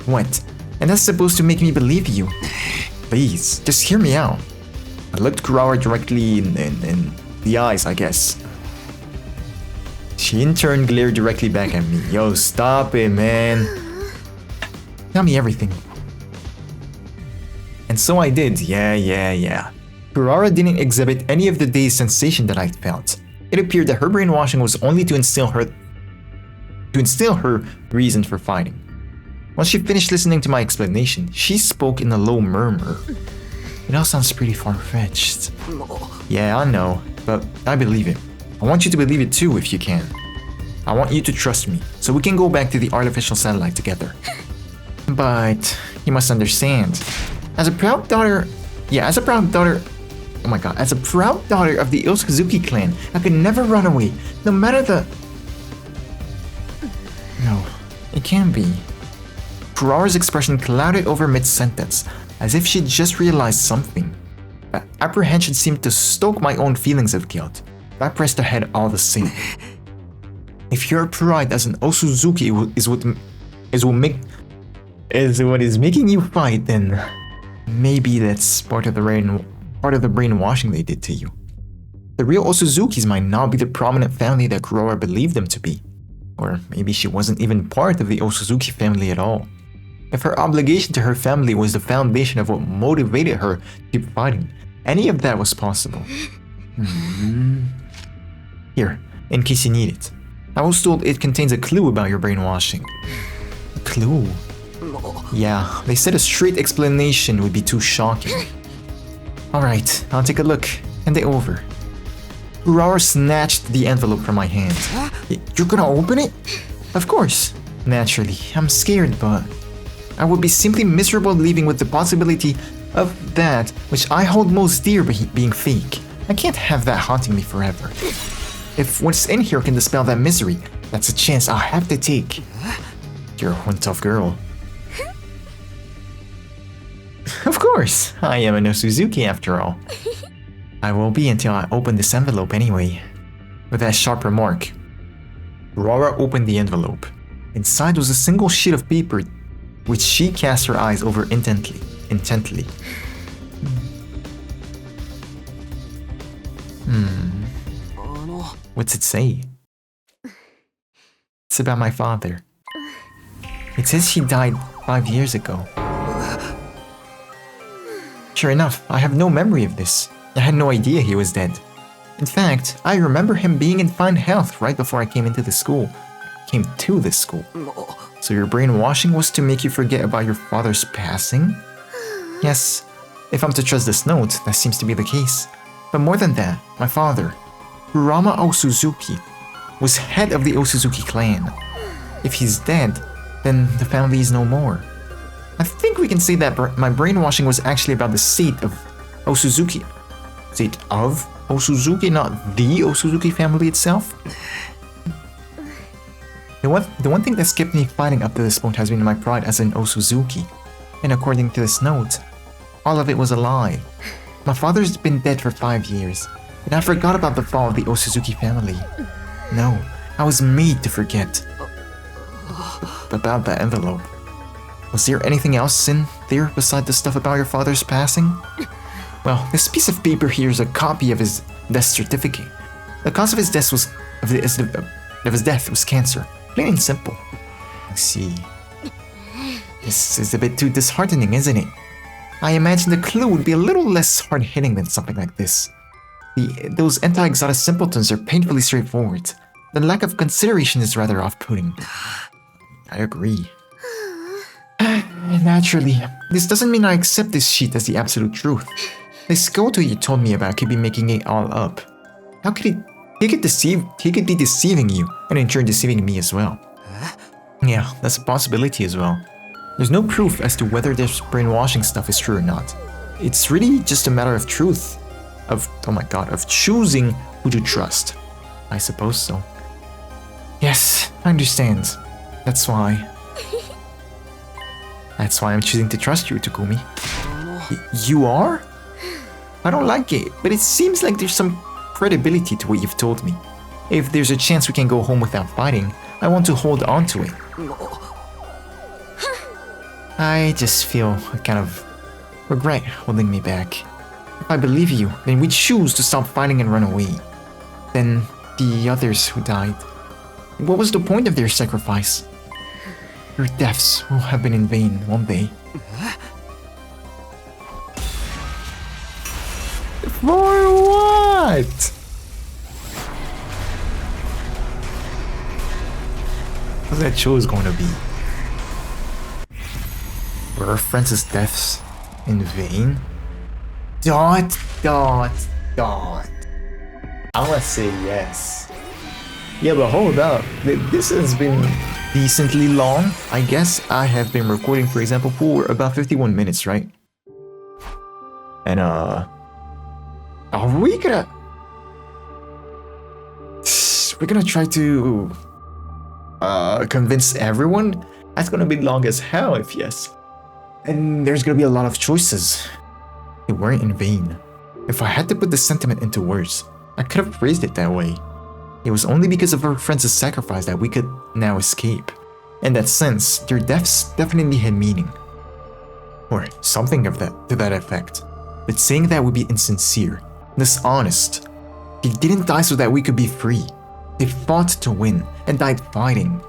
What? And that's supposed to make me believe you. Please, just hear me out. I looked Kurara directly in the eyes, I guess. She in turn glared directly back at me. Yo, stop it, man. Tell me everything. And so I did, yeah. Kurara didn't exhibit any of the day's sensation that I felt. It appeared that her brainwashing was only to instill her reason for fighting. Once she finished listening to my explanation, she spoke in a low murmur. It all sounds pretty far-fetched. Yeah, I know, but I believe it. I want you to believe it too if you can. I want you to trust me, so we can go back to the artificial satellite together. But you must understand, as a proud daughter of the Ilsuzuki clan, I could never run away, no matter the... No, it can't be. Kurara's expression clouded over mid-sentence, as if she'd just realized something. But apprehension seemed to stoke my own feelings of guilt. I pressed ahead all the same. If your pride as an Osuzuki is what is making you fight, then maybe that's part of the brainwashing they did to you. The real Osuzukis might not be the prominent family that Kurara believed them to be. Or maybe she wasn't even part of the Osuzuki family at all. If her obligation to her family was the foundation of what motivated her to keep fighting, any of that was possible. Here, in case you need it. I was told it contains a clue about your brainwashing. A clue? Yeah, they said a straight explanation would be too shocking. Alright, I'll take a look. Hand it over. Urara snatched the envelope from my hand. You're gonna open it? Of course. Naturally, I'm scared, but I would be simply miserable leaving with the possibility of that which I hold most dear being fake. I can't have that haunting me forever. If what's in here can dispel that misery, that's a chance I'll have to take. You're one tough girl. Of course, I am a Osuzuki after all. I will be until I open this envelope anyway. With that sharp remark, Urara opened the envelope. Inside was a single sheet of paper, which she cast her eyes over intently. What's it say? It's about my father. It says he died 5 years ago. Sure enough, I have no memory of this. I had no idea he was dead. In fact, I remember him being in fine health right before I came to this school. So your brainwashing was to make you forget about your father's passing? Yes, if I'm to trust this note, that seems to be the case. But more than that, my father, Kurama Osuzuki, was head of the Osuzuki clan. If he's dead, then the family is no more. I think we can say that my brainwashing was actually about the seat of Osuzuki. Seat of Osuzuki, not the Osuzuki family itself? The one thing that's kept me fighting up to this point has been my pride as an Osuzuki. And according to this note, all of it was a lie. My father's been dead for 5 years, and I forgot about the fall of the Osuzuki family. No, I was made to forget. About that envelope. Was there anything else in there besides the stuff about your father's passing? Well, this piece of paper here is a copy of his death certificate. The cause of his death was cancer. Plain and simple. I see. This is a bit too disheartening, isn't it? I imagine the clue would be a little less hard-hitting than something like this. Those anti-exotic simpletons are painfully straightforward. The lack of consideration is rather off-putting. I agree. Naturally, this doesn't mean I accept this sheet as the absolute truth. This Goto you told me about could be making it all up. How could he could be deceiving you, and in turn deceiving me as well. Yeah, that's a possibility as well. There's no proof as to whether this brainwashing stuff is true or not. It's really just a matter of truth. Of choosing who to trust. I suppose so. Yes, I understand. That's why I'm choosing to trust you, Takumi. You are? I don't like it, but it seems like there's some credibility to what you've told me. If there's a chance we can go home without fighting, I want to hold on to it. I just feel a kind of regret holding me back. If I believe you, then we choose to stop fighting and run away. Then the others who died. What was the point of their sacrifice? Your deaths will have been in vain, won't they? For what? What's that choice going to be? Were our friends' deaths in vain? ... I'm gonna say yes. Yeah, but hold up. This has been decently long. I guess I have been recording, for example, for about 51 minutes, right? And are we gonna... We're gonna try to convince everyone? That's gonna be long as hell if yes. And there's gonna be a lot of choices. They weren't in vain. If I had to put the sentiment into words, I could have phrased it that way. It was only because of our friends' sacrifice that we could now escape. In that sense, their deaths definitely had meaning. Or something of that to that effect. But saying that would be insincere, dishonest. They didn't die so that we could be free. They fought to win and died fighting.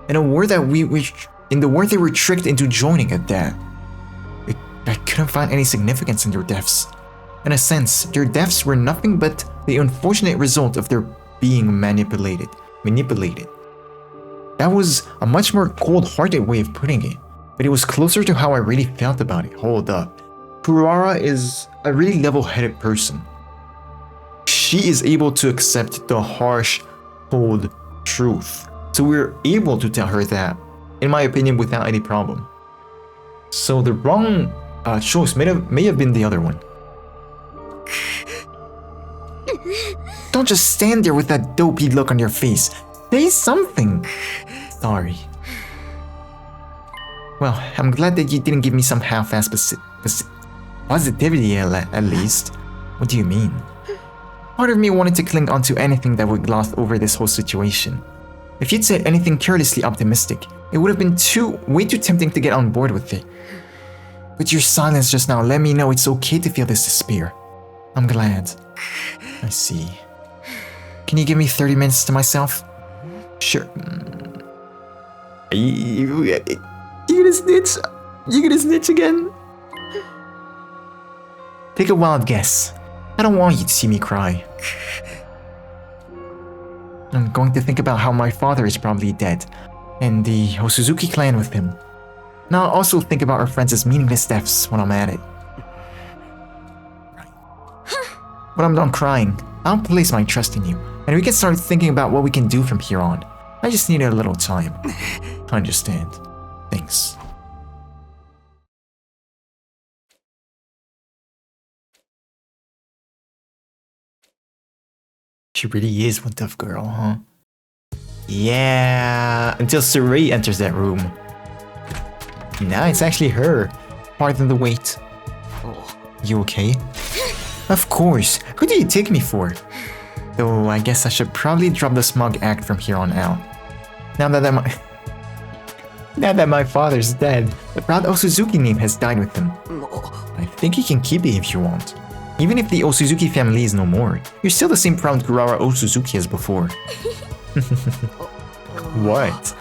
In the war they were tricked into joining at that. I couldn't find any significance in their deaths. In a sense, their deaths were nothing but the unfortunate result of their being manipulated. That was a much more cold-hearted way of putting it, but it was closer to how I really felt about it. Hold up. Kurara is a really level-headed person. she is able to accept the harsh, cold truth. So we're able to tell her that, in my opinion, without any problem. So the wrong choice may have been the other one. Don't just stand there with that dopey look on your face. Say something. Sorry. Well, I'm glad that you didn't give me some half-ass positivity at least. What do you mean? Part of me wanted to cling onto anything that would gloss over this whole situation. If you'd said anything carelessly optimistic, it would have been way too tempting to get on board with it. But your silence just now let me know it's okay to feel this despair. I'm glad. I see. Can you give me 30 minutes to myself? Sure. You gonna snitch? You gonna snitch again? Take a wild guess. I don't want you to see me cry. I'm going to think about how my father is probably dead, and the Osuzuki clan with him. Now I'll also think about our friends' meaningless deaths when I'm at it. When I'm done crying, I'll place my trust in you, and we can start thinking about what we can do from here on. I just need a little time. I understand. Thanks. She really is one tough girl, huh? Yeah, until Saray enters that room. Now it's actually her. Pardon the wait. You okay? Of course. Who do you take me for? Though I guess I should probably drop the smug act from here on out. Now that my father's dead, the proud Osuzuki name has died with him. I think you can keep it if you want. Even if the Osuzuki family is no more, you're still the same proud Kurara Osuzuki as before. What?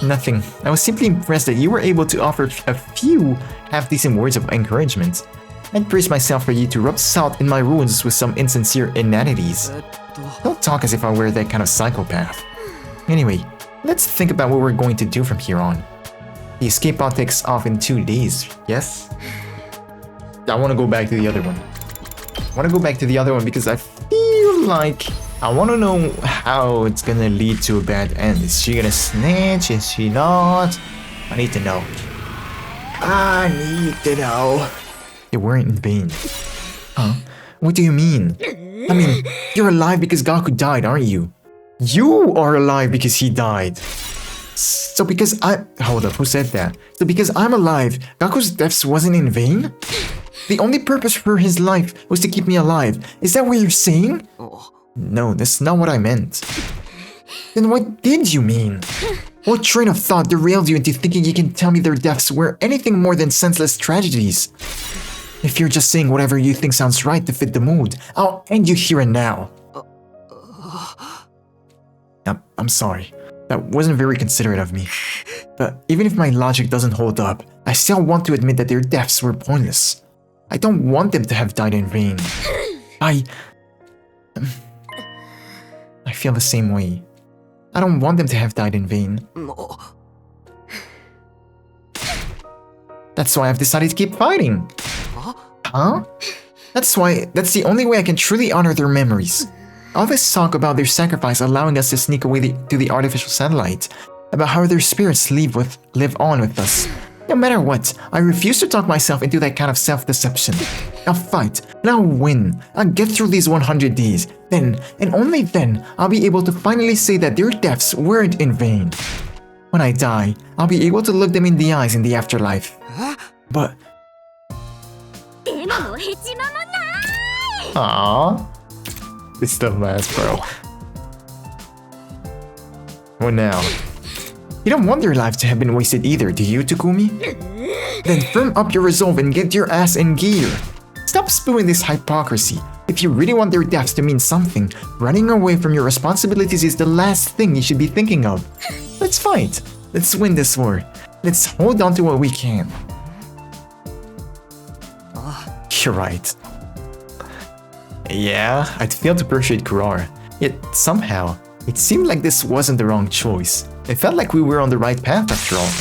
Nothing. I was simply impressed that you were able to offer a few half-decent words of encouragement. I'd praise myself for you to rub salt in my wounds with some insincere inanities. Don't talk as if I were that kind of psychopath. Anyway, let's think about what we're going to do from here on. The escape pod takes off in 2 days, yes? I want to go back to the other one. Because I feel like I want to know how it's gonna lead to a bad end. Is she gonna snitch? Is she not? I need to know. They weren't in vain. Huh? What do you mean? I mean, you're alive because Gaku died, aren't you? You are alive because he died. So because Hold up, who said that? So because I'm alive, Gaku's deaths wasn't in vain? The only purpose for his life was to keep me alive. Is that what you're saying? No, that's not what I meant. Then what did you mean? What train of thought derailed you into thinking you can tell me their deaths were anything more than senseless tragedies? If you're just saying whatever you think sounds right to fit the mood, I'll end you here and now. I'm sorry. That wasn't very considerate of me. But even if my logic doesn't hold up, I still want to admit that their deaths were pointless. I don't want them to have died in vain. I feel the same way. I don't want them to have died in vain. That's why I've decided to keep fighting. Huh? That's the only way I can truly honor their memories. All this talk about their sacrifice allowing us to sneak away to the artificial satellite, about how their spirits live on with us. No matter what, I refuse to talk myself into that kind of self-deception. I'll fight, and I'll win. I'll get through these 100 days. Then, and only then, I'll be able to finally say that their deaths weren't in vain. When I die, I'll be able to look them in the eyes in the afterlife. But... Aww. This stuff mask, bro. What now? You don't want your life to have been wasted either, do you, Takumi? Then firm up your resolve and get your ass in gear. Stop spewing this hypocrisy. If you really want their deaths to mean something, running away from your responsibilities is the last thing you should be thinking of. Let's fight. Let's win this war. Let's hold on to what we can. You're right. Yeah, I'd failed to persuade Kurara. Yet somehow, it seemed like this wasn't the wrong choice. It felt like we were on the right path after all.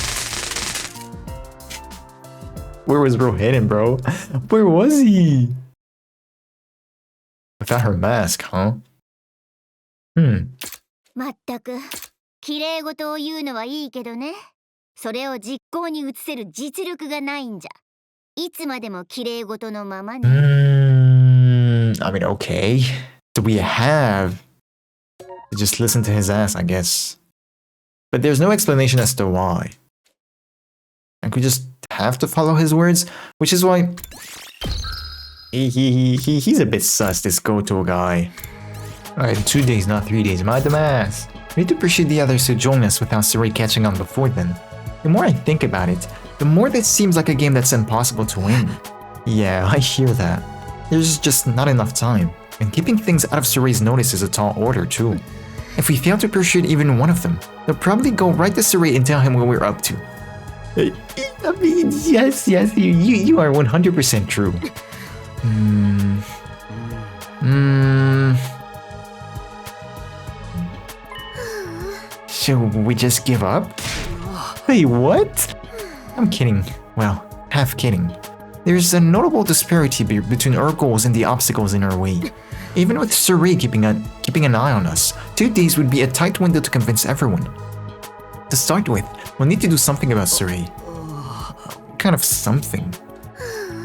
Where was bro heading, bro? Where was he? without her mask, huh? まったく綺麗事を言うのはいいけどね。それを実行に移せる実力がないんじゃ。いつまでも綺麗事のままね。I mean, okay. So we have to just listen to his ass, I guess. But there's no explanation as to why. Like, we just have to follow his words, which is why he's a bit sus, this Goto guy. Alright, 2 days, not 3 days. My dumbass. We need to pursue the others to join us without Saray catching on before then. The more I think about it, the more this seems like a game that's impossible to win. Yeah, I hear that. There's just not enough time, and keeping things out of Saray's notice is a tall order too. If we fail to pursue even one of them, they'll probably go right to Saray and tell him what we're up to. I mean, yes, you are 100% true. Should we just give up? Wait, what? I'm kidding. Well, half kidding. There's a notable disparity between our goals and the obstacles in our way. Even with Saray keeping an eye on us, 2 days would be a tight window to convince everyone. To start with, we'll need to do something about Saray. What kind of something?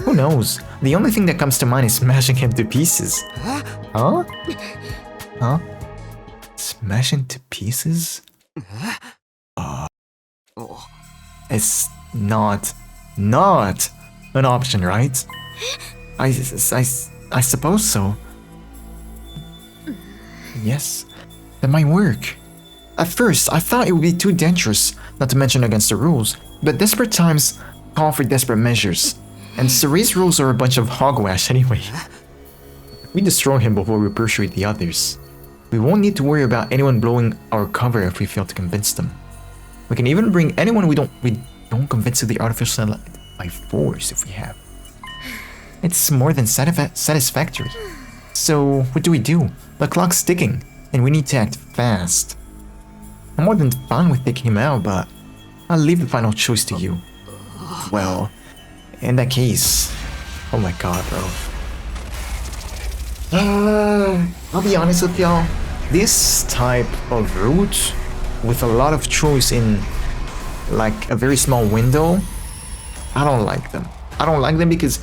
Who knows? The only thing that comes to mind is smashing him to pieces. Huh? Huh? Smash him to pieces? It's not an option, right? I suppose so. Yes, that might work. At first, I thought it would be too dangerous, not to mention against the rules, but desperate times call for desperate measures. And Saray's rules are a bunch of hogwash anyway. We destroy him before we pursue the others. We won't need to worry about anyone blowing our cover if we fail to convince them. We can even bring anyone we don't convince to the artificial light by force if we have. It's more than satisfactory. So what do? The clock's ticking, and we need to act fast. I'm more than fine with taking him out, but I'll leave the final choice to you. Well, in that case, oh my god, bro. I'll be honest with y'all. This type of route with a lot of choice in like a very small window, I don't like them. I don't like them because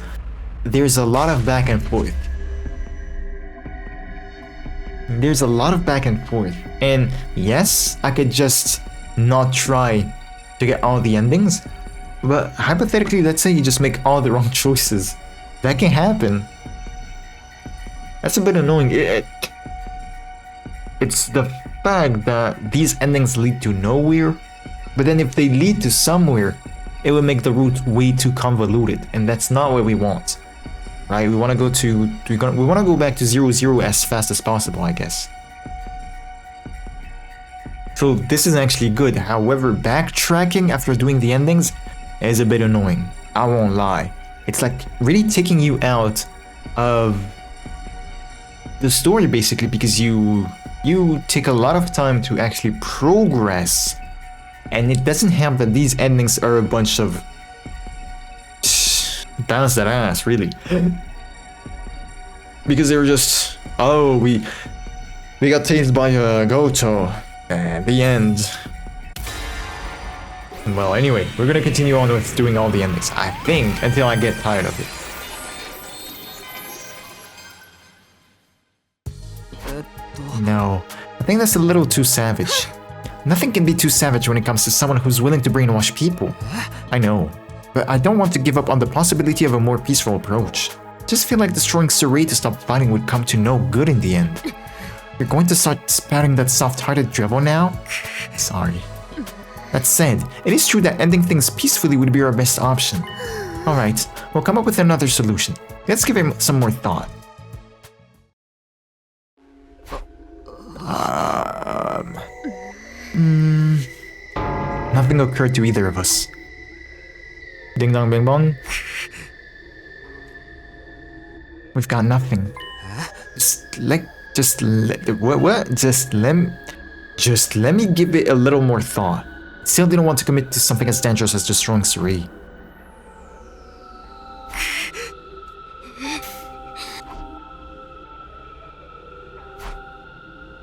there's a lot of back and forth. There's a lot of back and forth. And yes, I could just not try to get all the endings, but hypothetically, let's say you just make all the wrong choices. That can happen. That's a bit annoying. It's the fact that these endings lead to nowhere, but then if they lead to somewhere, it will make the route way too convoluted, and that's not what we want. Right? We want to go back to 0-0 as fast as possible, I guess. So this is actually good. However, backtracking after doing the endings is a bit annoying. I won't lie. It's like really taking you out of the story basically, because you take a lot of time to actually progress, and it doesn't help that these endings are a bunch of bounce that ass, really. Because they were just, oh, we got tased by a Goto. The end. Well, anyway, we're gonna continue on with doing all the endings, I think, until I get tired of it. No, I think that's a little too savage. Nothing can be too savage when it comes to someone who's willing to brainwash people. I know, but I don't want to give up on the possibility of a more peaceful approach. Just feel like destroying Saray to stop fighting would come to no good in the end. You're going to start spouting that soft-hearted drivel now? Sorry. That said, it is true that ending things peacefully would be our best option. Alright, we'll come up with another solution. Let's give it some more thought. Nothing occurred to either of us. Ding dong bing bong. We've got nothing. Just let me give it a little more thought. Still didn't want to commit to something as dangerous as destroying Saray.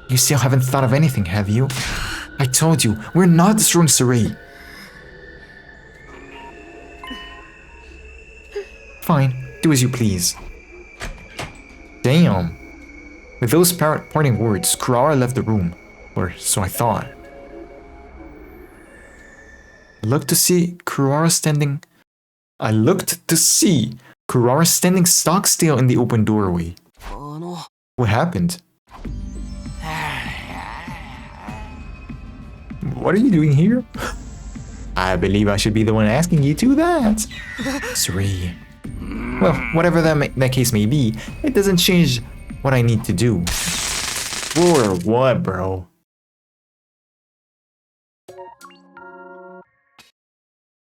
You still haven't thought of anything, have you? I told you, we're not destroying Sarai. Fine, do as you please. Damn. With those parting words, Kurara left the room. Or so I thought. I looked to see Kurara standing stock still in the open doorway. What happened? What are you doing here? I believe I should be the one asking you to that. Sarai. Well, whatever that case may be, it doesn't change what I need to do. For what, bro?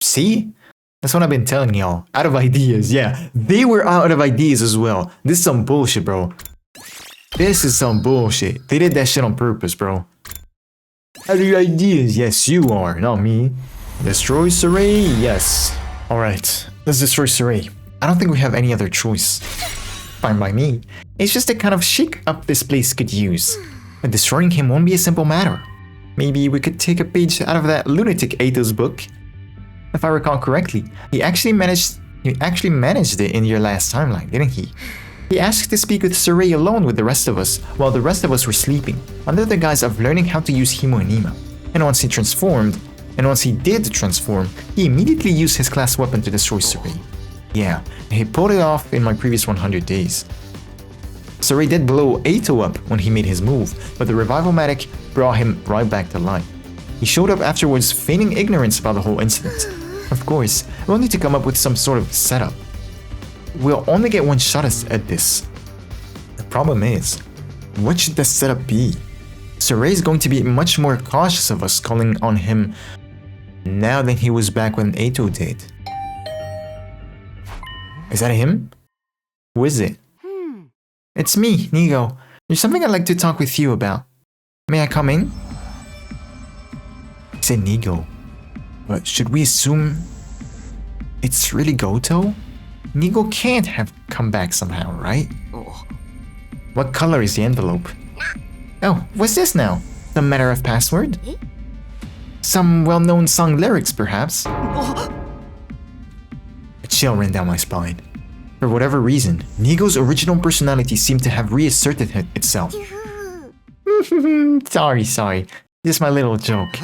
See? That's what I've been telling y'all. Out of ideas, yeah. They were out of ideas as well. This is some bullshit, bro. This is some bullshit. They did that shit on purpose, bro. Out of ideas, yes, you are, not me. Destroy Sarai, yes. Alright, let's destroy Sarai. I don't think we have any other choice. Fine by me. It's just a kind of shake up this place could use. But destroying him won't be a simple matter. Maybe we could take a page out of that lunatic Ato's book. If I recall correctly, he actually managed it in your last timeline, didn't he? He asked to speak with Sarai alone with the rest of us, while the rest of us were sleeping, under the guise of learning how to use Himo and Ima. And once he did transform, he immediately used his class weapon to destroy Sarai. Yeah, he pulled it off in my previous 100 days. Sarai did blow Ato up when he made his move, but the Revival-matic brought him right back to life. He showed up afterwards feigning ignorance about the whole incident. Of course, we'll need to come up with some sort of setup. We'll only get one shot at this. The problem is, what should the setup be? Sarai is going to be much more cautious of us calling on him now than he was back when Ato did. Is that him? Who is it? It's me, Nigo. There's something I'd like to talk with you about. May I come in? I said Nigo. But should we assume it's really Goto? Nigo can't have come back somehow, right? What color is the envelope? Oh, what's this now? Some matter of password? Some well-known song lyrics, perhaps? A chill ran down my spine. For whatever reason, Nigo's original personality seemed to have reasserted itself. Sorry. Just my little joke.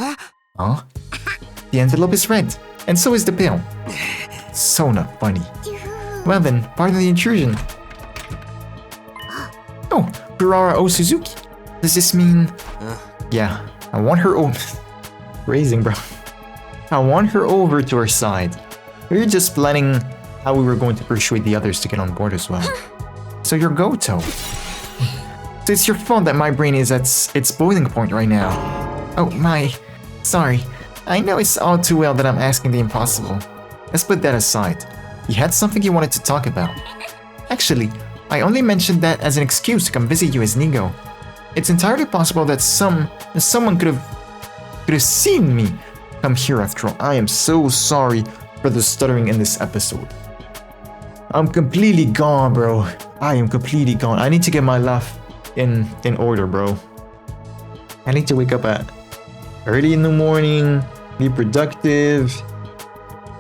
Huh? The envelope is red, and so is the bill. So not funny. Well then, pardon the intrusion. Oh, Kurara O Suzuki. Does this mean... Yeah, I want her over... Raising, bro. I want her over to our side. We were just planning how we were going to persuade the others to get on board as well. So you're Goto. So it's your fault that my brain is at its boiling point right now. Oh my... Sorry. I know it's all too well that I'm asking the impossible. Let's put that aside. You had something you wanted to talk about. Actually, I only mentioned that as an excuse to come visit you as Nigo. It's entirely possible that someone could have seen me come here after all. I am so sorry for the stuttering in this episode. I'm completely gone, bro. I am completely gone. I need to get my life in order, bro. I need to wake up at early in the morning, be productive,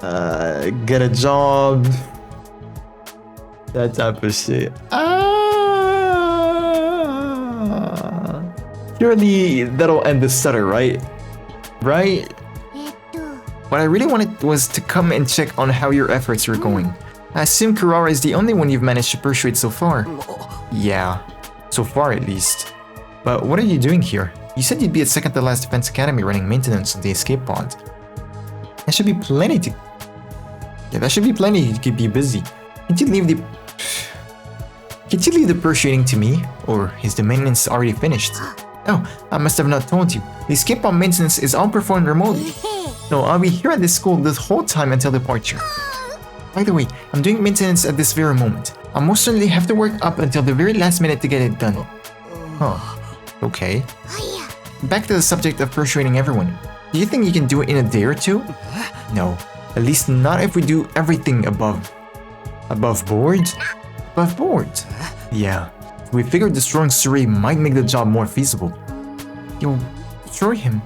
get a job, that type of shit. Surely that'll end the stutter, right? Right? What I really wanted was to come and check on how your efforts are going. I assume Kurara is the only one you've managed to persuade so far. Yeah, so far at least. But what are you doing here? You said you'd be at second to last defense academy running maintenance on the escape pod. That should be plenty to... Yeah, that should be plenty to keep you busy. Can't you leave the persuading to me? Or is the maintenance already finished? Oh, I must have not told you. The escape pod maintenance is all performed remotely. No, I'll be here at this school the whole time until departure. By the way, I'm doing maintenance at this very moment. I'll most certainly have to work up until the very last minute to get it done. Huh. Okay. Back to the subject of persuading everyone. Do you think you can do it in a day or two? No. At least not if we do everything above board? Above board? Yeah. We figured destroying Surrey might make the job more feasible. You'll destroy him.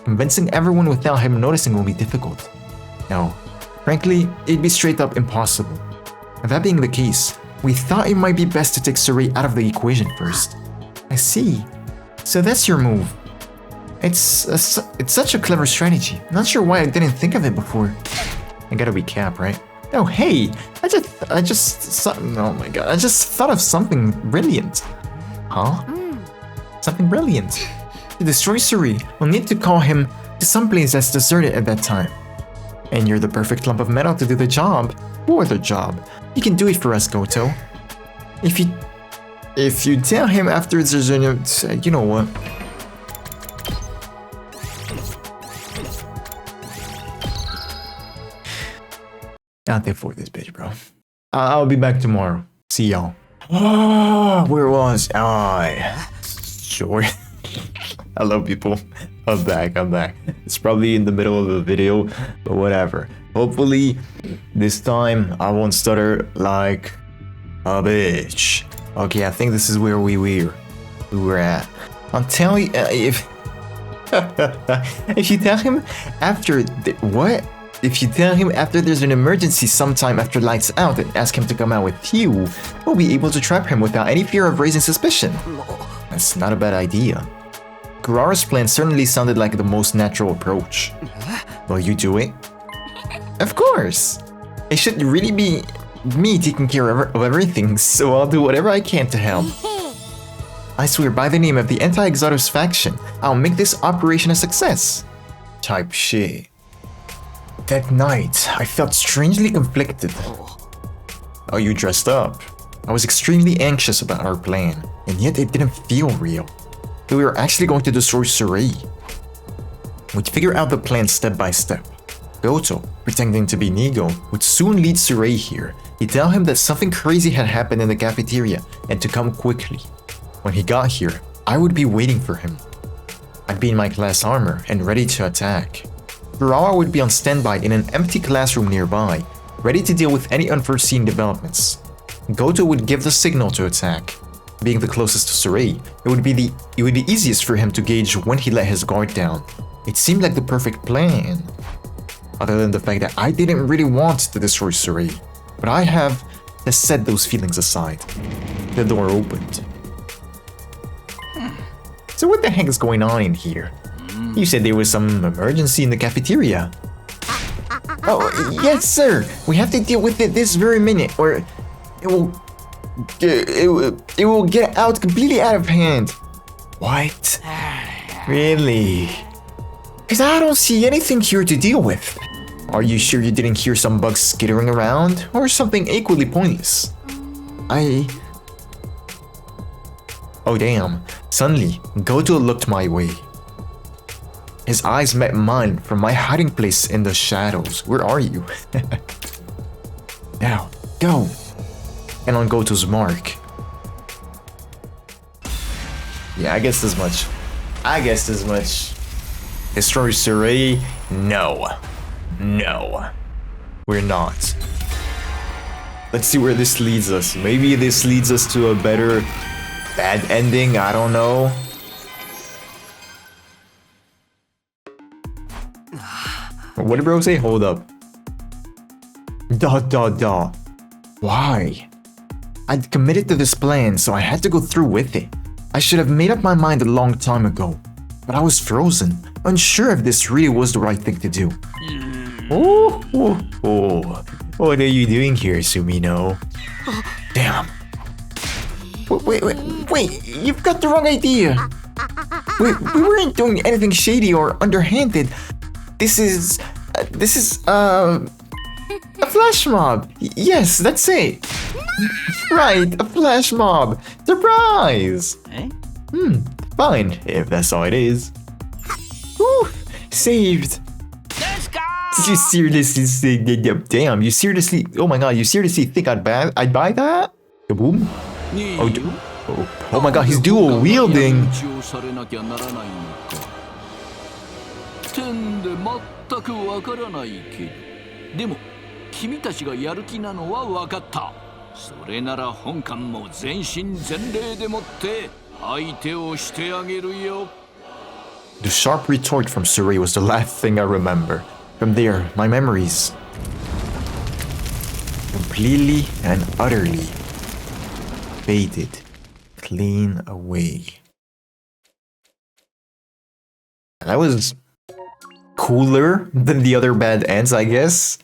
Convincing everyone without him noticing will be difficult. No, frankly, it'd be straight up impossible. That being the case, we thought it might be best to take Surrey out of the equation first. I see. So that's your move. It's such a clever strategy. Not sure why I didn't think of it before. I gotta be Cap, right? Oh hey, I just oh my god, I just thought of something brilliant. Huh? Something brilliant. To destroy Surrey, we'll need to call him to some place that's deserted at that time. And you're the perfect lump of metal to do the job. Or the job. You can do it for us, Goto. If you tell him after there's a... you know what? I'll take for this bitch, bro. I'll be back tomorrow. See y'all. Oh, where was I? Sure. Hello, people. I'm back. It's probably in the middle of the video, but whatever. Hopefully, this time I won't stutter like a bitch. Okay, I think this is where we were at. I'll tell you if you tell him after what? If you tell him after there's an emergency sometime after lights out and ask him to come out with you, we'll be able to trap him without any fear of raising suspicion. That's not a bad idea. Kurara's plan certainly sounded like the most natural approach. Will you do it? Of course! It should really be me taking care of everything, so I'll do whatever I can to help. I swear by the name of the anti-Exodos faction, I'll make this operation a success. Type shit. That night, I felt strangely conflicted. Oh, you dressed up. I was extremely anxious about our plan, and yet it didn't feel real. That we were actually going to destroy Surrey. We'd figure out the plan step by step. Goto, pretending to be Nigo, would soon lead Surrey here. He'd tell him that something crazy had happened in the cafeteria and to come quickly. When he got here, I would be waiting for him. I'd be in my class armor and ready to attack. Kurara would be on standby in an empty classroom nearby, ready to deal with any unforeseen developments. Goto would give the signal to attack. Being the closest to Surrey, it would be easiest for him to gauge when he let his guard down. It seemed like the perfect plan. Other than the fact that I didn't really want to destroy Surrey, but I have to set those feelings aside. The door opened. So what the heck is going on in here? You said there was some emergency in the cafeteria. Oh, yes sir! We have to deal with it this very minute, or it will get out completely out of hand. What? Really? Because I don't see anything here to deal with. Are you sure you didn't hear some bugs skittering around, or something equally pointless? Oh damn, suddenly, Goto looked my way. His eyes met mine from my hiding place in the shadows. Where are you? Now, go! And on Goto's mark. Yeah, I guessed as much. Destroy Surrey? No. No. We're not. Let's see where this leads us. Maybe this leads us to a better bad ending, I don't know. What did bro say? Hold up. Why? I'd committed to this plan, so I had to go through with it. I should have made up my mind a long time ago. But I was frozen, unsure if this really was the right thing to do. What are you doing here, Sumino? Damn. Wait, you've got the wrong idea. We weren't doing anything shady or underhanded. This is a flash mob. Yes, that's it. Right, a flash mob. Surprise. Fine, if that's all it is. Whew, saved. Let's go. Did you seriously damn, you seriously, oh my god, you seriously think I'd buy that? Kaboom. Oh my god, he's dual wielding. それなら本館も全身全霊でもって相手をしてあげるよ。 The sharp retort from Surrey was the last thing I remember. From there, my memories completely and utterly faded clean away. That was cooler than the other bad ends, I guess.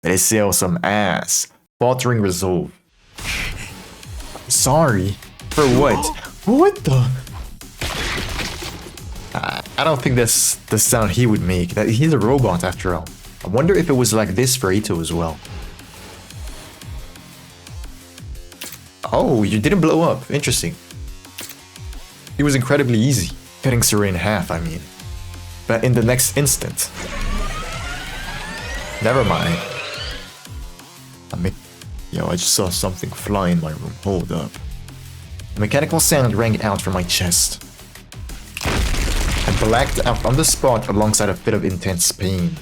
But it's still some ass. Faltering resolve. Sorry. For what? What the? I don't think that's the sound he would make. He's a robot after all. I wonder if it was like this for Ito as well. Oh, you didn't blow up. Interesting. It was incredibly easy. Cutting Saray in half, I mean. But in the next instant... Never mind. Yo, I just saw something fly in my room. Hold up. A mechanical sound rang out from my chest. I blacked out on the spot alongside a fit of intense pain.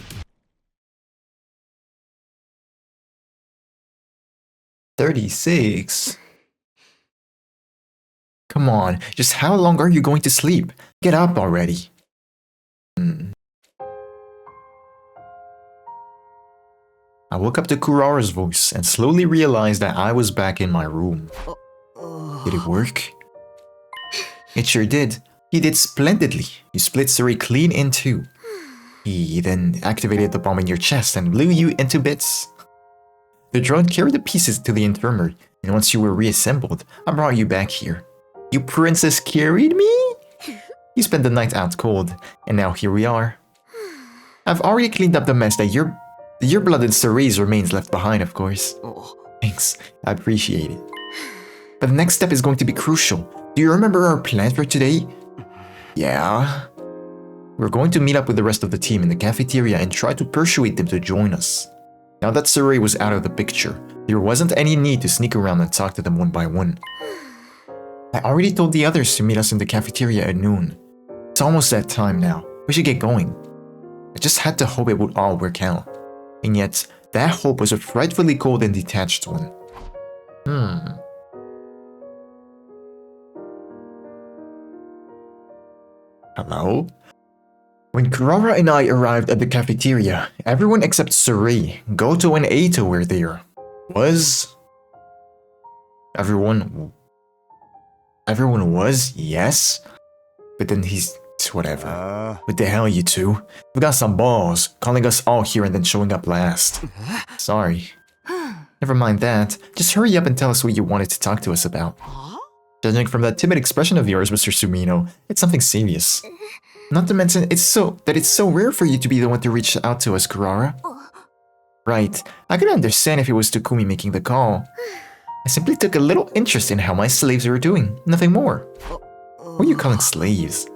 "36? Come on, just how long are you going to sleep? Get up already." I woke up to Kurara's voice and slowly realized that I was back in my room. Did it work? It sure did. He did splendidly. You split Suri clean in two. He then activated the bomb in your chest and blew you into bits. The drone carried the pieces to the infirmary, and once you were reassembled, I brought you back here. You princess carried me? You spent the night out cold, and now here we are. I've already cleaned up the mess that your blood and Surrey's remains left behind, of course. Thanks, I appreciate it. But the next step is going to be crucial. Do you remember our plan for today? Yeah. We're going to meet up with the rest of the team in the cafeteria and try to persuade them to join us. Now that Surrey was out of the picture, there wasn't any need to sneak around and talk to them one by one. I already told the others to meet us in the cafeteria at noon. It's almost that time now. We should get going. I just had to hope it would all work out. And yet, that hope was a frightfully cold and detached one. Hello? When Kurara and I arrived at the cafeteria, everyone except Surrey, Goto, and Eito were there. Was? Everyone was, yes. But then he's... whatever. What the hell, you two? We got some balls, calling us all here and then showing up last. Sorry. Never mind that. Just hurry up and tell us what you wanted to talk to us about. Judging from that timid expression of yours, Mr. Sumino, it's something serious. Not to mention, it's so rare for you to be the one to reach out to us, Kurara. Right. I could understand if it was Takumi making the call. I simply took a little interest in how my slaves were doing, nothing more. What are you calling slaves?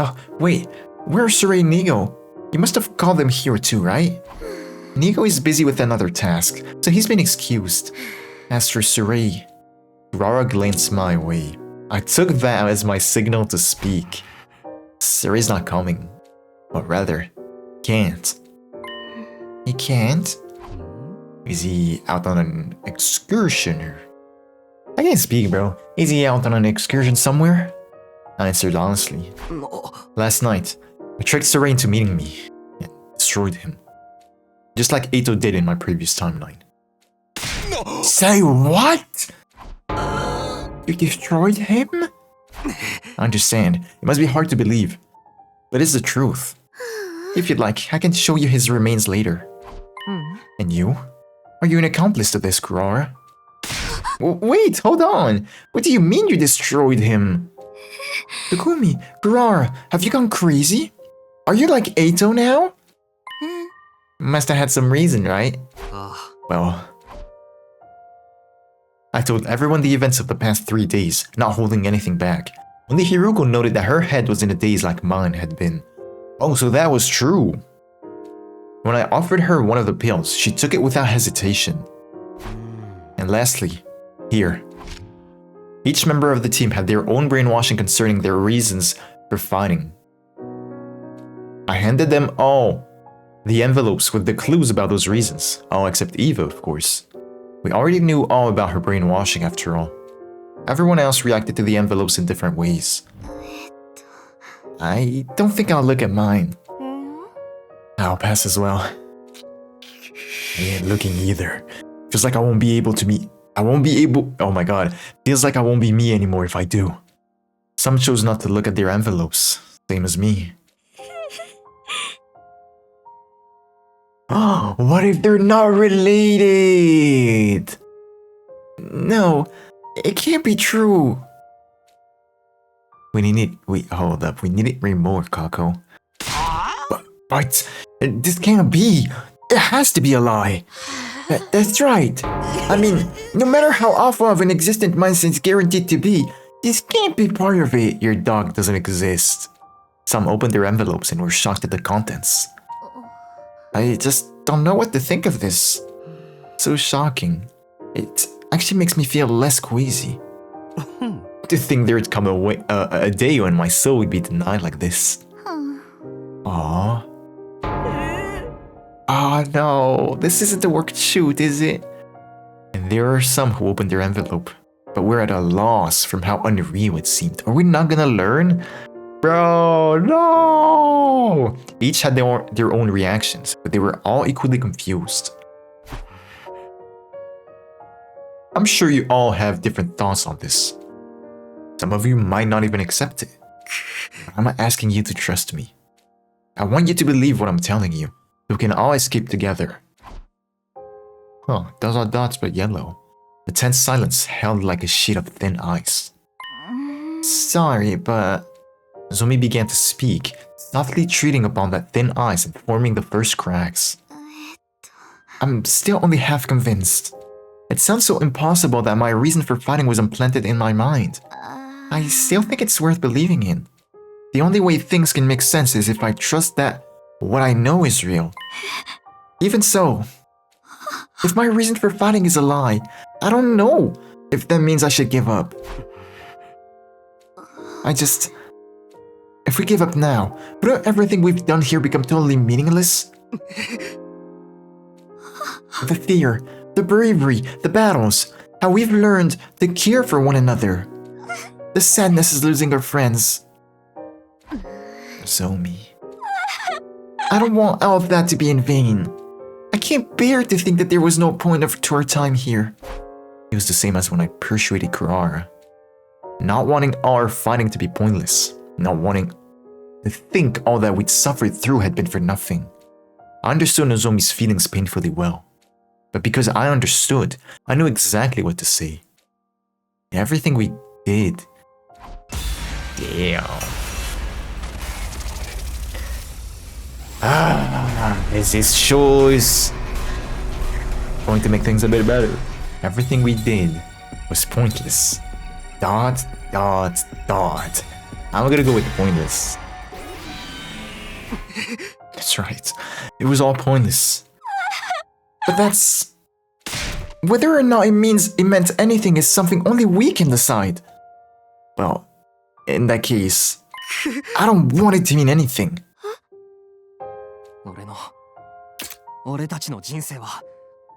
Oh, wait, where's Surrey and Nigo? You must have called them here too, right? Nigo is busy with another task, so he's been excused. As for Surrey, Kurara glanced my way. I took that as my signal to speak. Surrey's not coming, but rather, can't. He can't? Is he out on an excursion or... I can't speak, bro. Is he out on an excursion somewhere? I answered honestly. Last night, I tricked Saray into meeting me and destroyed him. Just like Eito did in my previous timeline. No. Say what? You destroyed him? I understand. It must be hard to believe. But it's the truth. If you'd like, I can show you his remains later. And you? Are you an accomplice to this, Kurara? Wait, hold on. What do you mean you destroyed him? Takumi, Kurara, have you gone crazy? Are you like Eito now? Must have had some reason, right? Well... I told everyone the events of the past 3 days, not holding anything back. Only Hiruko noted that her head was in a daze like mine had been. Oh, so that was true. When I offered her one of the pills, she took it without hesitation. And lastly, here. Each member of the team had their own brainwashing concerning their reasons for fighting. I handed them all the envelopes with the clues about those reasons, all except Eva, of course. We already knew all about her brainwashing after all. Everyone else reacted to the envelopes in different ways. I don't think I'll look at mine. I'll pass as well. I ain't looking either. Feels like I won't be able to meet. Oh my god. Feels like I won't be me anymore if I do. Some chose not to look at their envelopes. Same as me. Oh, what if they're not related? No, it can't be true. Hold up. We need it read more, Kako. But this can't be. It has to be a lie. That's right. I mean, no matter how awful of an existent mindset's guaranteed to be, this can't be part of it. Your dog doesn't exist. Some opened their envelopes and were shocked at the contents. I just don't know what to think of this. So shocking. It actually makes me feel less queasy. To think there'd come a day when my soul would be denied like this. Aww. Oh no, this isn't the work shoot, is it? And there are some who opened their envelope, but we're at a loss from how unreal it seemed. Are we not gonna learn? Bro, no! Each had their own reactions, but they were all equally confused. I'm sure you all have different thoughts on this. Some of you might not even accept it. I'm not asking you to trust me. I want you to believe what I'm telling you. We can all escape together. Huh, those are dots but yellow. The tense silence held like a sheet of thin ice. Sorry, but... Zomi began to speak, softly treading upon that thin ice and forming the first cracks. I'm still only half convinced. It sounds so impossible that my reason for fighting was implanted in my mind. I still think it's worth believing in. The only way things can make sense is if I trust that what I know is real. Even so, if my reason for fighting is a lie, I don't know if that means I should give up. If we give up now, wouldn't everything we've done here become totally meaningless? The fear, the bravery, the battles, how we've learned to care for one another. The sadness is losing our friends. Zomi. I don't want all of that to be in vain. I can't bear to think that there was no point to our time here. It was the same as when I persuaded Kurara. Not wanting all our fighting to be pointless. Not wanting to think all that we'd suffered through had been for nothing. I understood Nozomi's feelings painfully well. But because I understood, I knew exactly what to say. Everything we did. Damn. Is this choice going to make things a bit better? Everything we did was pointless. Dot, dot, dot. I'm gonna go with pointless. That's right. It was all pointless. But that's... Whether or not it meant anything is something only we can decide. Well, in that case, I don't want it to mean anything. 俺たちの人生は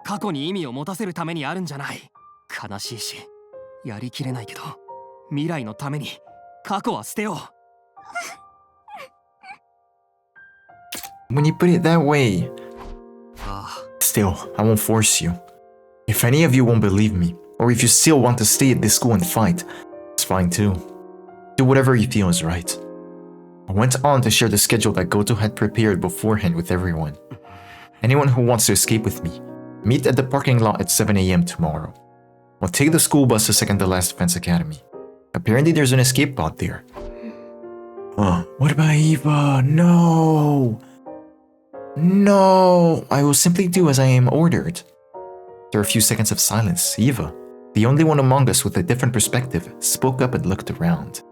過去に意味を持たせるためにあるんじゃない。悲しいし、やりきれないけど、未来のために過去は捨てよう。When you put it that way, still, I won't force you. If any of you won't believe me, or if you still want to stay at this school and fight, it's fine too. Do whatever you feel is right. I went on to share the schedule that Goto had prepared beforehand with everyone. Anyone who wants to escape with me, meet at the parking lot at 7 AM tomorrow. I'll take the school bus to second to last Defense Academy. Apparently there's an escape pod there. What about Eva? No! No! I will simply do as I am ordered. After a few seconds of silence, Eva, the only one among us with a different perspective, spoke up and looked around.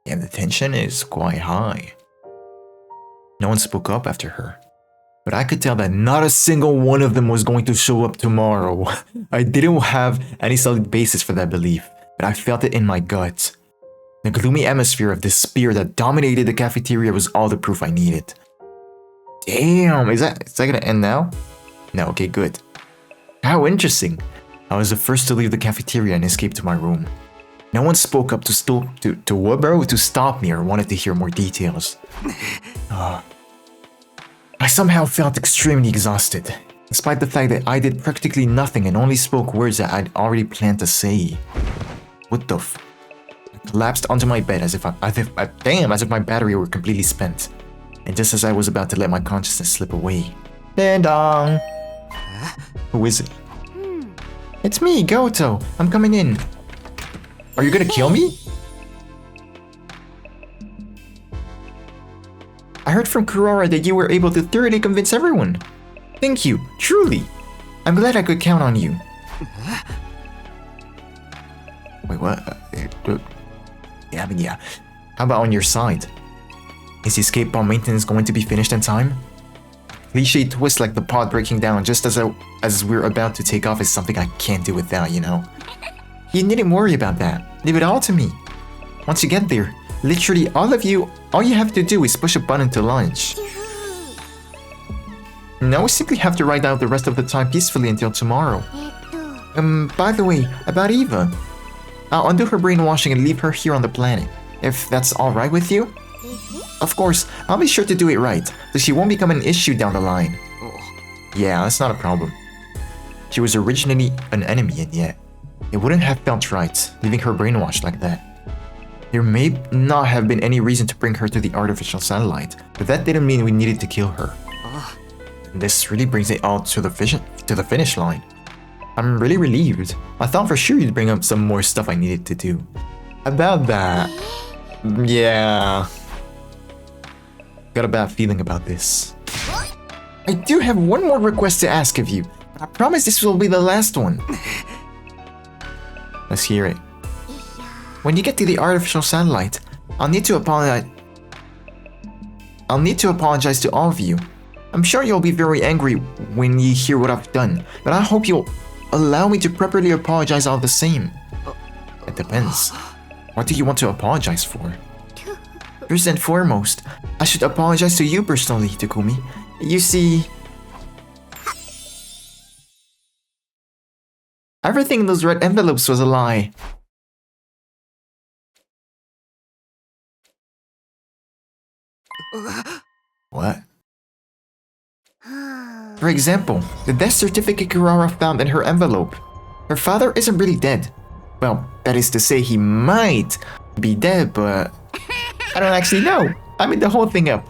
And the tension is quite high. No one spoke up after her. but I could tell that not a single one of them was going to show up tomorrow. I didn't have any solid basis for that belief, but I felt it in my gut. The gloomy atmosphere of despair that dominated the cafeteria was all the proof I needed. Damn, is that gonna end now? No, okay, good. How interesting. I was the first to leave the cafeteria and escape to my room. No one spoke up to stop me or wanted to hear more details. I somehow felt extremely exhausted, despite the fact that I did practically nothing and only spoke words that I'd already planned to say. What the f... I collapsed onto my bed as if my battery were completely spent. And just as I was about to let my consciousness slip away... Ding-dong! Who is it? It's me, Goto. I'm coming in. Are you gonna kill me? I heard from Kurara that you were able to thoroughly convince everyone. Thank you, truly. I'm glad I could count on you. Wait, what? Yeah. How about on your side? Is the escape pod maintenance going to be finished in time? Cliche twist like the pod breaking down just as we're about to take off is something I can't do without, you know. You needn't worry about that. Leave it all to me. Once you get there, literally all you have to do is push a button to launch. Now we simply have to ride out the rest of the time peacefully until tomorrow. By the way, about Eva. I'll undo her brainwashing and leave her here on the planet, if that's alright with you? Of course, I'll be sure to do it right, so she won't become an issue down the line. Yeah, that's not a problem. She was originally an enemy, and yet it wouldn't have felt right, leaving her brainwashed like that. There may not have been any reason to bring her to the artificial satellite, but that didn't mean we needed to kill her. And this really brings it all to the finish line. I'm really relieved. I thought for sure you'd bring up some more stuff I needed to do. About that... yeah... Got a bad feeling about this. I do have one more request to ask of you, but I promise this will be the last one. Let's hear it. When you get to the artificial satellite, I'll need to apologize to all of you. I'm sure you'll be very angry when you hear what I've done, but I hope you'll allow me to properly apologize all the same. It depends. What do you want to apologize for? First and foremost, I should apologize to you personally, Takumi. You see... everything in those red envelopes was a lie. What? For example, the death certificate Kurara found in her envelope. Her father isn't really dead. Well, that is to say he might be dead, but... I don't actually know. I made the whole thing up.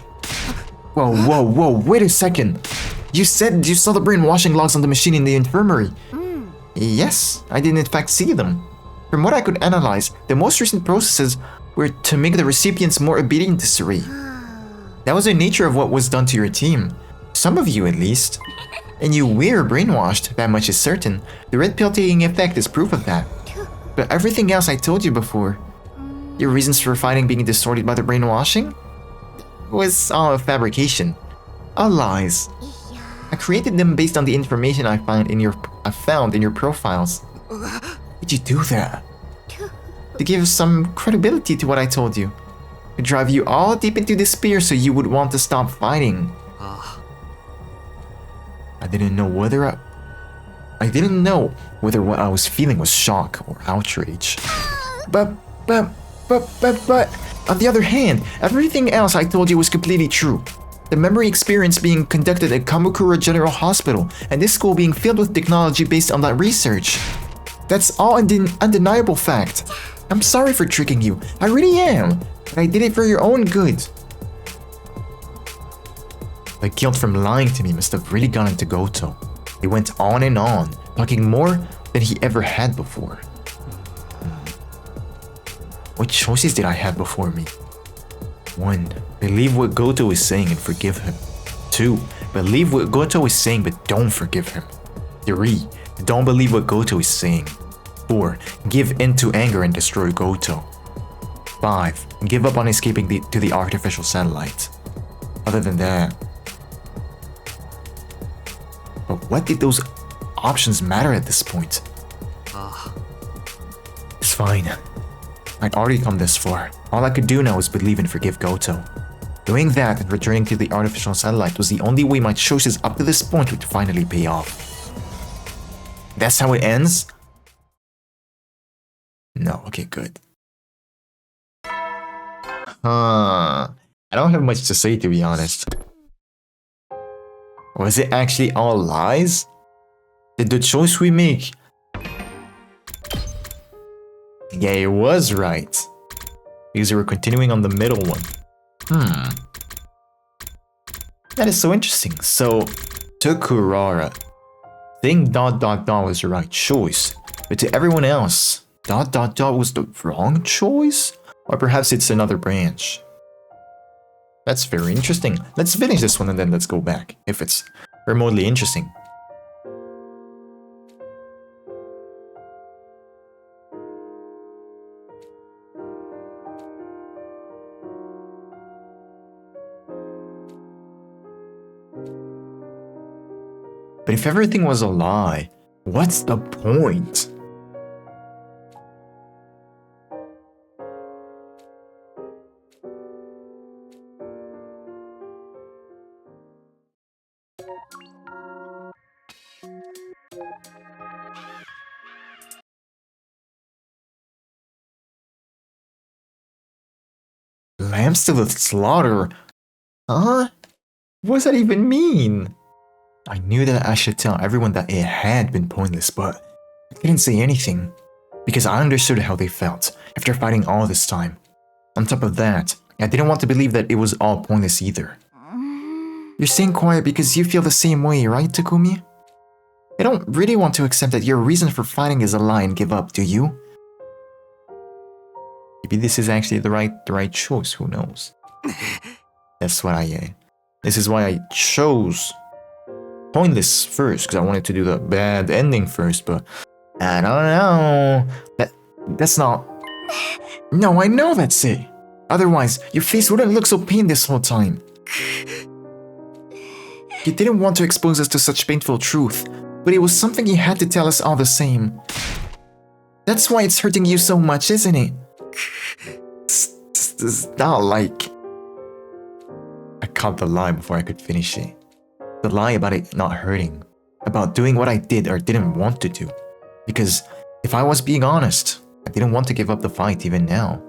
Whoa, wait a second. You said you saw the brainwashing logs on the machine in the infirmary. Yes, I did in fact see them. From what I could analyze, the most recent processes were to make the recipients more obedient to Suri. That was the nature of what was done to your team. Some of you at least. And you were brainwashed, that much is certain. The red pill taking effect is proof of that. But everything else I told you before, your reasons for fighting being distorted by the brainwashing, was all a fabrication. All lies. I created them based on the information I found in your profiles. Why did you do that? To give some credibility to what I told you. To drive you all deep into despair so you would want to stop fighting. I didn't know whether what I was feeling was shock or outrage. But on the other hand, everything else I told you was completely true. The memory experience being conducted at Kamakura General Hospital, and this school being filled with technology based on that research. That's all an undeniable fact. I'm sorry for tricking you, I really am, but I did it for your own good. The guilt from lying to me must have really gotten to Goto. He went on and on, talking more than he ever had before. What choices did I have before me? 1. Believe what Goto is saying and forgive him. 2. Believe what Goto is saying but don't forgive him. 3. Don't believe what Goto is saying. 4. Give in to anger and destroy Goto. 5. Give up on escaping to the artificial satellite. Other than that, But what did those options matter at this point? It's fine. I'd already come this far. All I could do now was believe and forgive Goto. Doing that and returning to the artificial satellite was the only way my choices up to this point would finally pay off. That's how it ends? No, okay, good. I don't have much to say, to be honest. Was it actually all lies? Did the choice we make... Yeah, it was right. Because we were continuing on the middle one. That is so interesting. So, to Kurara, saying ... was the right choice. But to everyone else, ... was the wrong choice? Or perhaps it's another branch. That's very interesting. Let's finish this one and then let's go back, if it's remotely interesting. But if everything was a lie, what's the point? Lambs to the slaughter? Huh? What does that even mean? I knew that I should tell everyone that it had been pointless, but I didn't say anything. Because I understood how they felt after fighting all this time. On top of that, I didn't want to believe that it was all pointless either. You're staying quiet because you feel the same way, right, Takumi? I don't really want to accept that your reason for fighting is a lie and give up, do you? Maybe this is actually the right choice, who knows? That's what this is why I chose pointless first, because I wanted to do the bad ending first, but I don't know. That's not... No, I know that's it. Otherwise, your face wouldn't look so pained this whole time. You didn't want to expose us to such painful truth, but it was something you had to tell us all the same. That's why it's hurting you so much, isn't it? It's not like... I caught the lie before I could finish it. The lie about it not hurting. About doing what I did or didn't want to do. Because if I was being honest, I didn't want to give up the fight even now.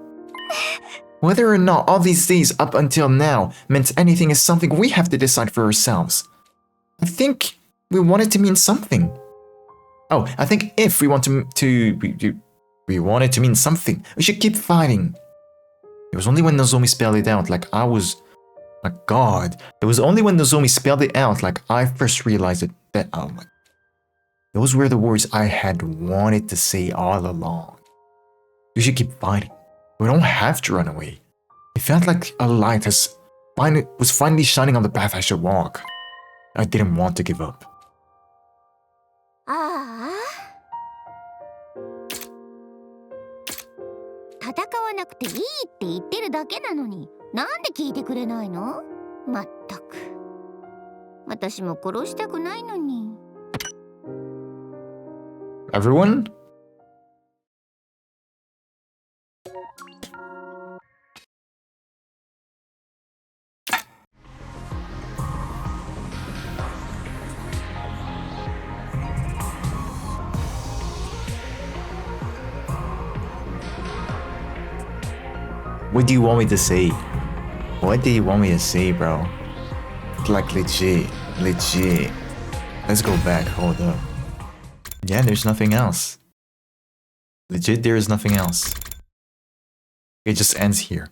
Whether or not all these days up until now meant anything is something we have to decide for ourselves. I think we want it to mean something. Oh, I think if we want we want it to mean something, we should keep fighting. It was only when Nozomi spelled it out like I was... My god. It was only when Nozomi spelled it out like I first realized it that... Oh my... Those were the words I had wanted to say all along. We should keep fighting. We don't have to run away. It felt like a light was finally shining on the path I should walk. I didn't want to give up. ああ。戦わなくていいって言ってるだけなのに、なんで聞いてくれないの？まったく。私も殺したくないのに。Everyone? What do you want me to say? What do you want me to say, bro? Like legit. Let's go back, hold up. Yeah, there's nothing else. Legit, there is nothing else. It just ends here.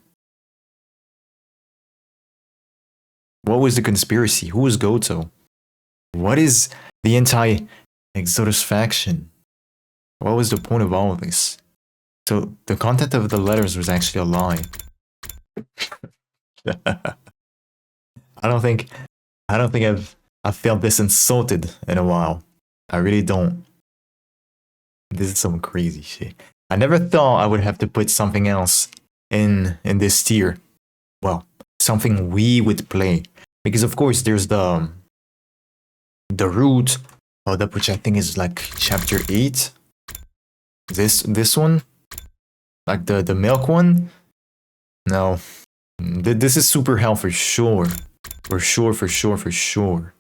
What was the conspiracy? Who was Goto? What is the anti-Exodus faction? What was the point of all of this? So, the content of the letters was actually a lie. I don't think I've felt this insulted in a while. I really don't. This is some crazy shit. I never thought I would have to put something else in this tier. Well, something we would play. Because of course there's the the root. Hold up, which I think is like chapter 8. This one? Like the milk one? No. This is super hell for sure. For sure.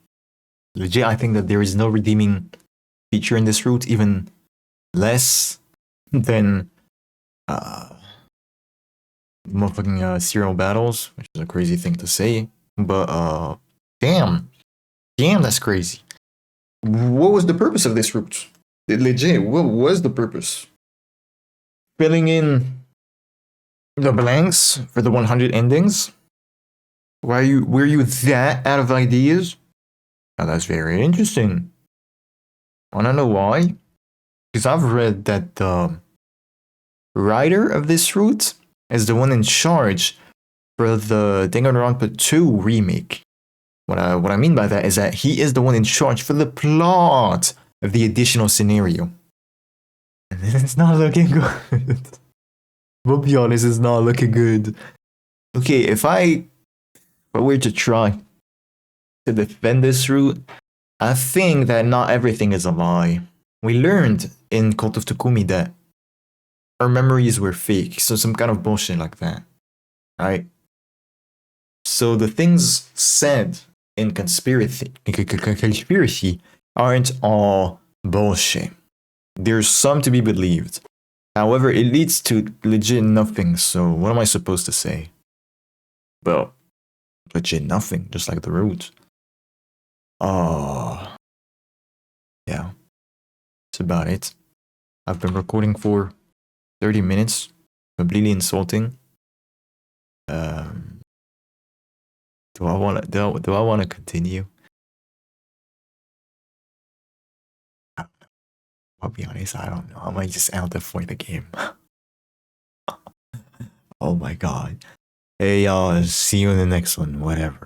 Legit, I think that there is no redeeming feature in this route, even less than motherfucking serial battles, which is a crazy thing to say. But damn, that's crazy. What was the purpose of this route? Legit, what was the purpose? Filling in the blanks for the 100 endings? Were you that out of ideas? Now that's very interesting. Wanna know why? Because I've read that the writer of this route is the one in charge for the Danganronpa 2 remake. What I mean by that is that he is the one in charge for the plot of the additional scenario. And it's not looking good. We'll be honest, it's not looking good. Okay, if I were to try to defend this route, I think that not everything is a lie. We learned in Cult of Takumi that our memories were fake, so some kind of bullshit like that, right? So the things said in conspiracy aren't all bullshit. There's some to be believed. However, it leads to legit nothing, so what am I supposed to say? Well, legit nothing, just like the root. Yeah. That's about it. I've been recording for 30 minutes. Completely insulting. Do I want to continue? I'll be honest, I don't know. I might just out for the game. Oh my god. Hey y'all, see you in the next one, whatever.